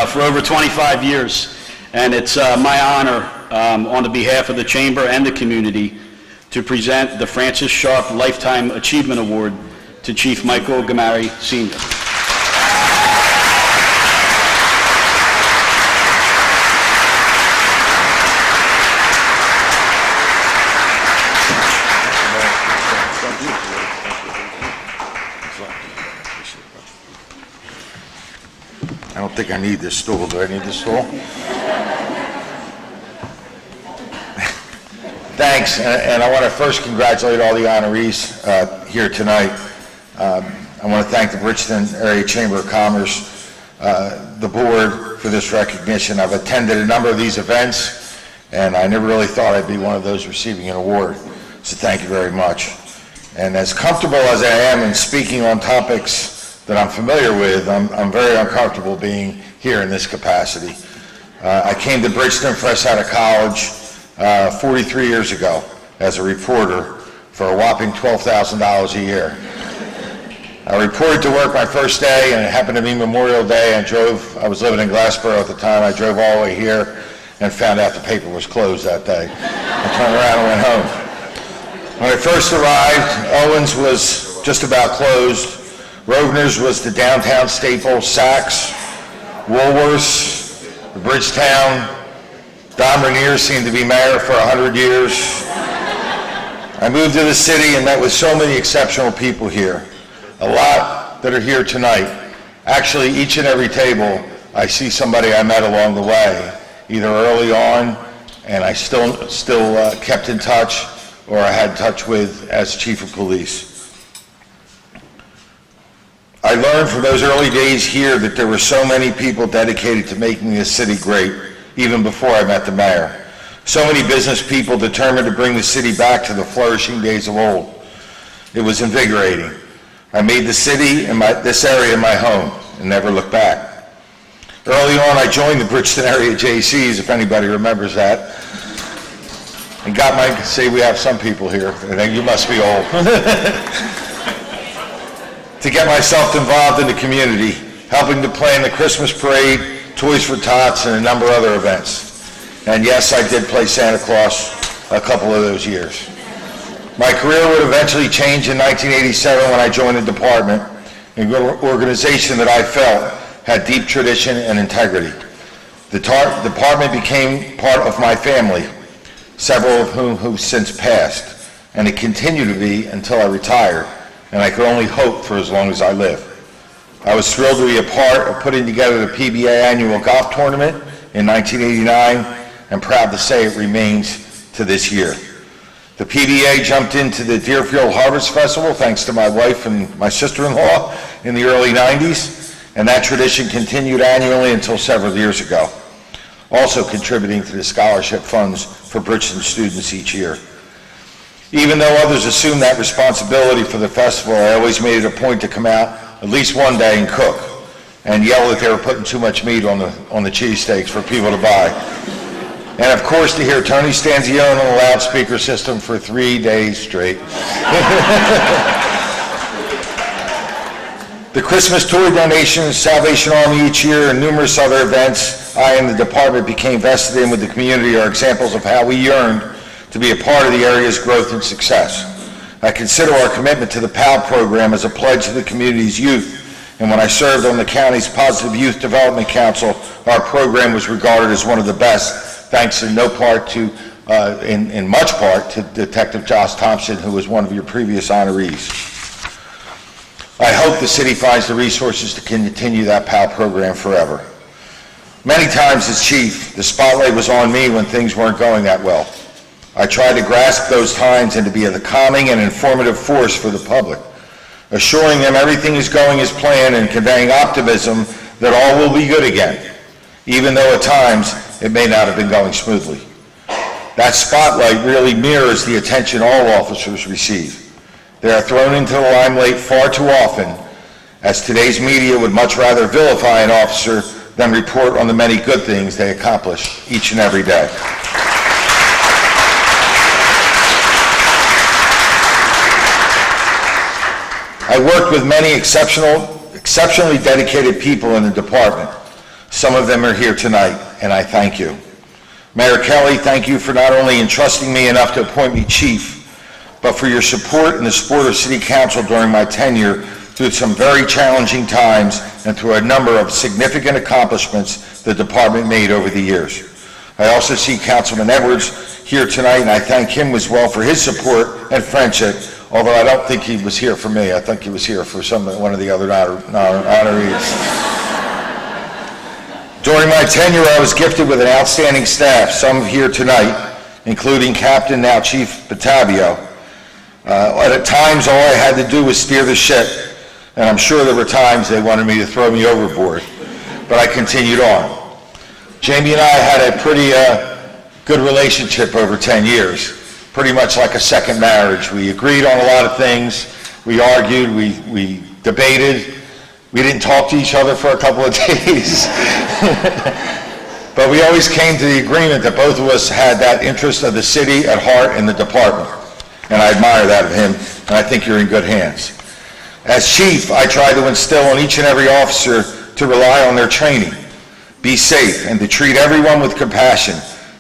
for over 25 years. And it's my honor, on the behalf of the Chamber and the community, to present the Francis Sharp Lifetime Achievement Award to Chief Michael Gamari, Sr. I don't think I need this stool. Do I need this stool? Thanks, and I want to first congratulate all the honorees here tonight. I want to thank the Bridgeton Area Chamber of Commerce, the board, for this recognition. I've attended a number of these events, and I never really thought I'd be one of those receiving an award, so thank you very much. And as comfortable as I am in speaking on topics that I'm familiar with, I'm very uncomfortable being here in this capacity. I came to Bridgeton fresh out of college 43 years ago as a reporter for a whopping $12,000 a year. I reported to work my first day, and it happened to be Memorial Day. I was living in Glassboro at the time. I drove all the way here and found out the paper was closed that day. I turned around and went home. When I first arrived, Owens was just about closed. Rovner's was the downtown staple. Saks, Woolworths, Bridgetown. Don Rainier seemed to be mayor for 100 years. I moved to the city and met with so many exceptional people here. A lot that are here tonight. Actually, each and every table, I see somebody I met along the way, either early on, and I still kept in touch, or I had touch with as chief of police. I learned from those early days here that there were so many people dedicated to making this city great, even before I met the mayor. So many business people determined to bring the city back to the flourishing days of old. It was invigorating. I made the city and this area my home and never looked back. Early on, I joined the Bridgeton area JCs, if anybody remembers that, and got my, see, we have some people here, I think you must be old, to get myself involved in the community, helping to plan the Christmas parade, Toys for Tots, and a number of other events. And yes, I did play Santa Claus a couple of those years. My career would eventually change in 1987 when I joined the department, an organization that I felt had deep tradition and integrity. The department became part of my family, several of whom have since passed, and it continued to be until I retired, and I could only hope for as long as I live. I was thrilled to be a part of putting together the PBA annual golf tournament in 1989, and proud to say it remains to this year. The PBA jumped into the Deerfield Harvest Festival thanks to my wife and my sister-in-law in the early 90s, and that tradition continued annually until several years ago, also contributing to the scholarship funds for Bridgeton students each year. Even though others assumed that responsibility for the festival, I always made it a point to come out at least one day and cook, and yell that they were putting too much meat on the cheesesteaks for people to buy. And of course, to hear Tony Stanzione on the loudspeaker system for 3 days straight. The Christmas toy donation, Salvation Army each year, and numerous other events I and the department became vested in with the community are examples of how we yearned to be a part of the area's growth and success. I consider our commitment to the PAL program as a pledge to the community's youth, and when I served on the county's Positive Youth Development Council, our program was regarded as one of the best, thanks in much part to Detective Josh Thompson, who was one of your previous honorees. I hope the city finds the resources to continue that PAL program forever. Many times as chief, the spotlight was on me when things weren't going that well. I tried to grasp those times and to be a calming and informative force for the public, assuring them everything is going as planned and conveying optimism that all will be good again, even though at times it may not have been going smoothly. That spotlight really mirrors the attention all officers receive. They are thrown into the limelight far too often, as today's media would much rather vilify an officer than report on the many good things they accomplish each and every day. I worked with many exceptionally dedicated people in the department. Some of them are here tonight, and I thank you. Mayor Kelly, thank you for not only entrusting me enough to appoint me chief, but for your support and the support of City Council during my tenure through some very challenging times and through a number of significant accomplishments the department made over the years. I also see Councilman Edwards here tonight, and I thank him as well for his support and friendship, although I don't think he was here for me. I think he was here for one of the other honorees. During my tenure, I was gifted with an outstanding staff, some here tonight, including Captain, now Chief Battavio. At times, all I had to do was steer the ship, and I'm sure there were times they wanted me to throw me overboard, but I continued on. Jamie and I had a pretty good relationship over 10 years, pretty much like a second marriage. We agreed on a lot of things, we argued, we debated, we didn't talk to each other for a couple of days. But we always came to the agreement that both of us had that interest of the city at heart in the department. And I admire that of him, and I think you're in good hands. As chief, I try to instill in each and every officer to rely on their training, be safe, and to treat everyone with compassion,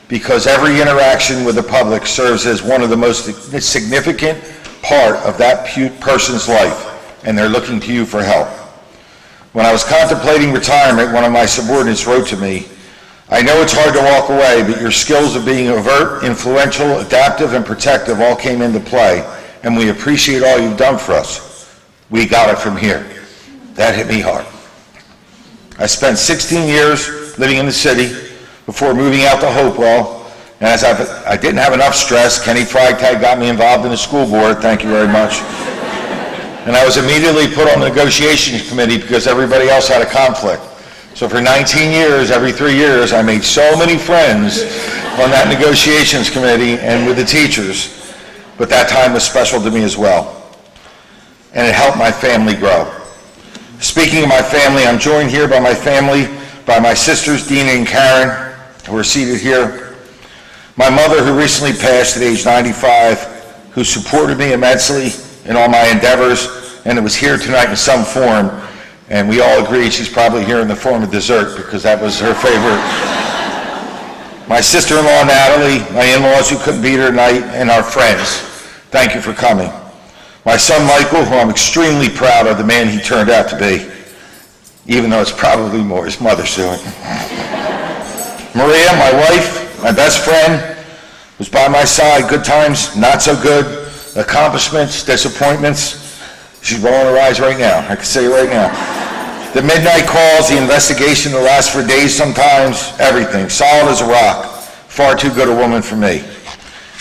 because every interaction with the public serves as one of the most significant part of that person's life, and they're looking to you for help. When I was contemplating retirement, one of my subordinates wrote to me, "I know it's hard to walk away, but your skills of being overt, influential, adaptive, and protective all came into play, and we appreciate all you've done for us. We got it from here." That hit me hard. I spent 16 years living in the city before moving out to Hopewell, and as I didn't have enough stress, Kenny Freitag got me involved in the school board, thank you very much. And I was immediately put on the negotiations committee because everybody else had a conflict. So for 19 years, every 3 years, I made so many friends on that negotiations committee and with the teachers, but that time was special to me as well. And it helped my family grow. Speaking of my family, I'm joined here by my family, by my sisters, Dina and Karen, who are seated here. My mother, who recently passed at age 95, who supported me immensely in all my endeavors, and it was here tonight in some form, and we all agreed she's probably here in the form of dessert because that was her favorite. My sister-in-law, Natalie, my in-laws who couldn't be here tonight, and our friends, thank you for coming. My son, Michael, who I'm extremely proud of the man he turned out to be, even though it's probably more his mother's doing. Maria, my wife, my best friend, was by my side, good times, not so good, accomplishments, disappointments. She's rolling her eyes right now, I can say it right now. The midnight calls, the investigation that lasts for days sometimes, everything, solid as a rock. Far too good a woman for me.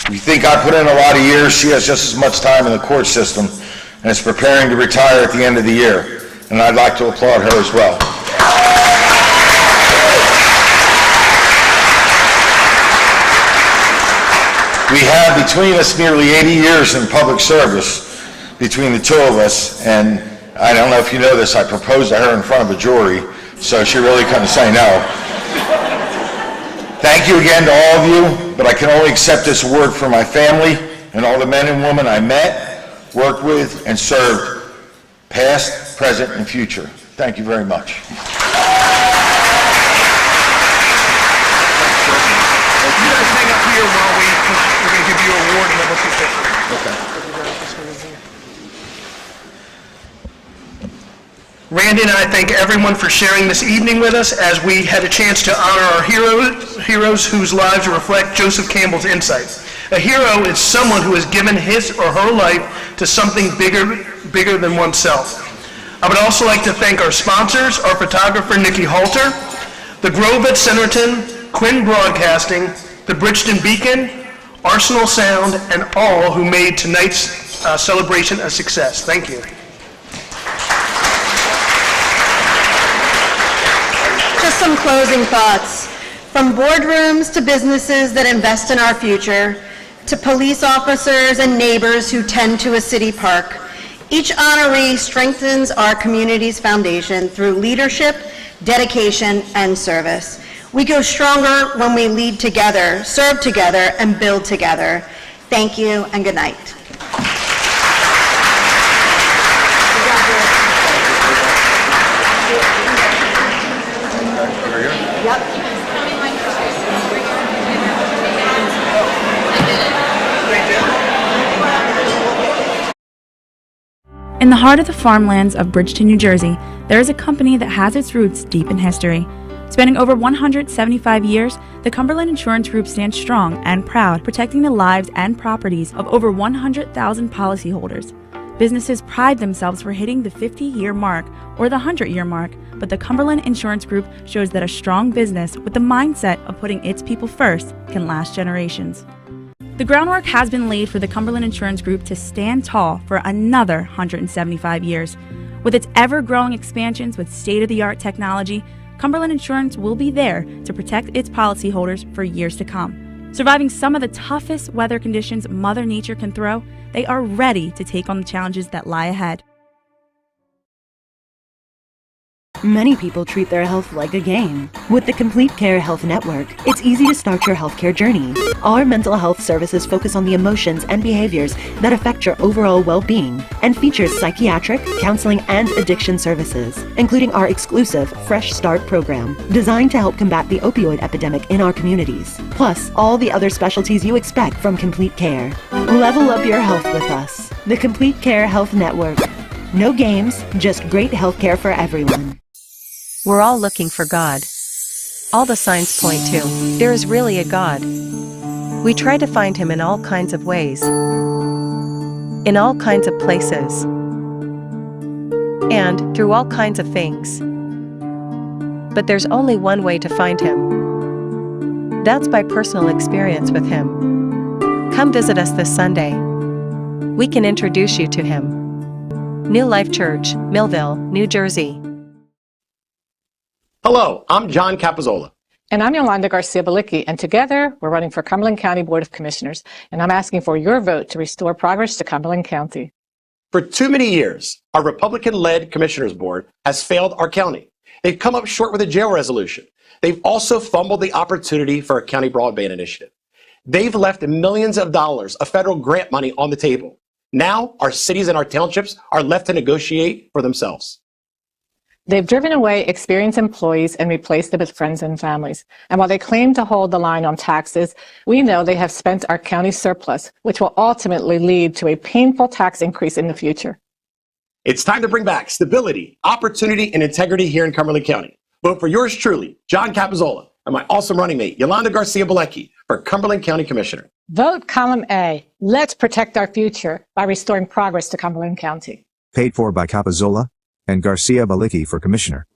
If you think I put in a lot of years, she has just as much time in the court system and is preparing to retire at the end of the year. And I'd like to applaud her as well. We have between us nearly 80 years in public service between the two of us, and I don't know if you know this, I proposed to her in front of a jury, so she really couldn't say no. Thank you again to all of you, but I can only accept this award for my family and all the men and women I met, worked with, and served, past, present, and future. Thank you very much. You guys hang up here while we're going to give you an award and then we'll keep it. Okay. Randy and I thank everyone for sharing this evening with us as we had a chance to honor our heroes whose lives reflect Joseph Campbell's insights. A hero is someone who has given his or her life to something bigger than oneself. I would also like to thank our sponsors, our photographer Nikki Halter, the Grove at Centerton, Quinn Broadcasting, the Bridgeton Beacon, Arsenal Sound, and all who made tonight's celebration a success. Thank you. Just some closing thoughts. From boardrooms to businesses that invest in our future, to police officers and neighbors who tend to a city park, each honoree strengthens our community's foundation through leadership, dedication, and service. We go stronger when we lead together, serve together, and build together. Thank you, and good night. In the heart of the farmlands of Bridgeton, New Jersey, there is a company that has its roots deep in history. Spanning over 175 years, the Cumberland Insurance Group stands strong and proud, protecting the lives and properties of over 100,000 policyholders. Businesses pride themselves for hitting the 50-year mark or the 100-year mark, but the Cumberland Insurance Group shows that a strong business with the mindset of putting its people first can last generations. The groundwork has been laid for the Cumberland Insurance Group to stand tall for another 175 years. With its ever-growing expansions with state-of-the-art technology, Cumberland Insurance will be there to protect its policyholders for years to come. Surviving some of the toughest weather conditions Mother Nature can throw, they are ready to take on the challenges that lie ahead. Many people treat their health like a game. With the Complete Care Health Network, it's easy to start your healthcare journey. Our mental health services focus on the emotions and behaviors that affect your overall well-being and features psychiatric, counseling, and addiction services, including our exclusive Fresh Start program, designed to help combat the opioid epidemic in our communities, plus all the other specialties you expect from Complete Care. Level up your health with us. The Complete Care Health Network. No games, just great healthcare for everyone. We're all looking for God. All the signs point to, there is really a God. We try to find Him in all kinds of ways, in all kinds of places, and through all kinds of things. But there's only one way to find him. That's by personal experience with him. Come visit us this Sunday. We can introduce you to him. New Life Church, Millville, New Jersey. Hello, I'm John Capizzola. And I'm Yolanda Garcia-Balicki, and together we're running for Cumberland County Board of Commissioners, and I'm asking for your vote to restore progress to Cumberland County. For too many years, our Republican-led Commissioners Board has failed our county. They've come up short with a jail resolution. They've also fumbled the opportunity for a county broadband initiative. They've left millions of dollars of federal grant money on the table. Now, our cities and our townships are left to negotiate for themselves. They've driven away experienced employees and replaced them with friends and families. And while they claim to hold the line on taxes, we know they have spent our county surplus, which will ultimately lead to a painful tax increase in the future. It's time to bring back stability, opportunity, and integrity here in Cumberland County. Vote for yours truly, John Capizzola, and my awesome running mate, Yolanda Garcia-Balicki, for Cumberland County Commissioner. Vote column A. Let's protect our future by restoring progress to Cumberland County. Paid for by Capizzola and Garcia-Balicki for Commissioner.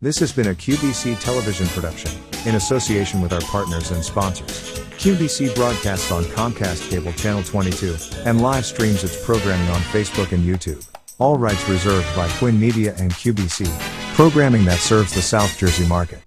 This has been a QBC television production, in association with our partners and sponsors. QBC broadcasts on Comcast Cable Channel 22, and live streams its programming on Facebook and YouTube. All rights reserved by Quinn Media and QBC, programming that serves the South Jersey market.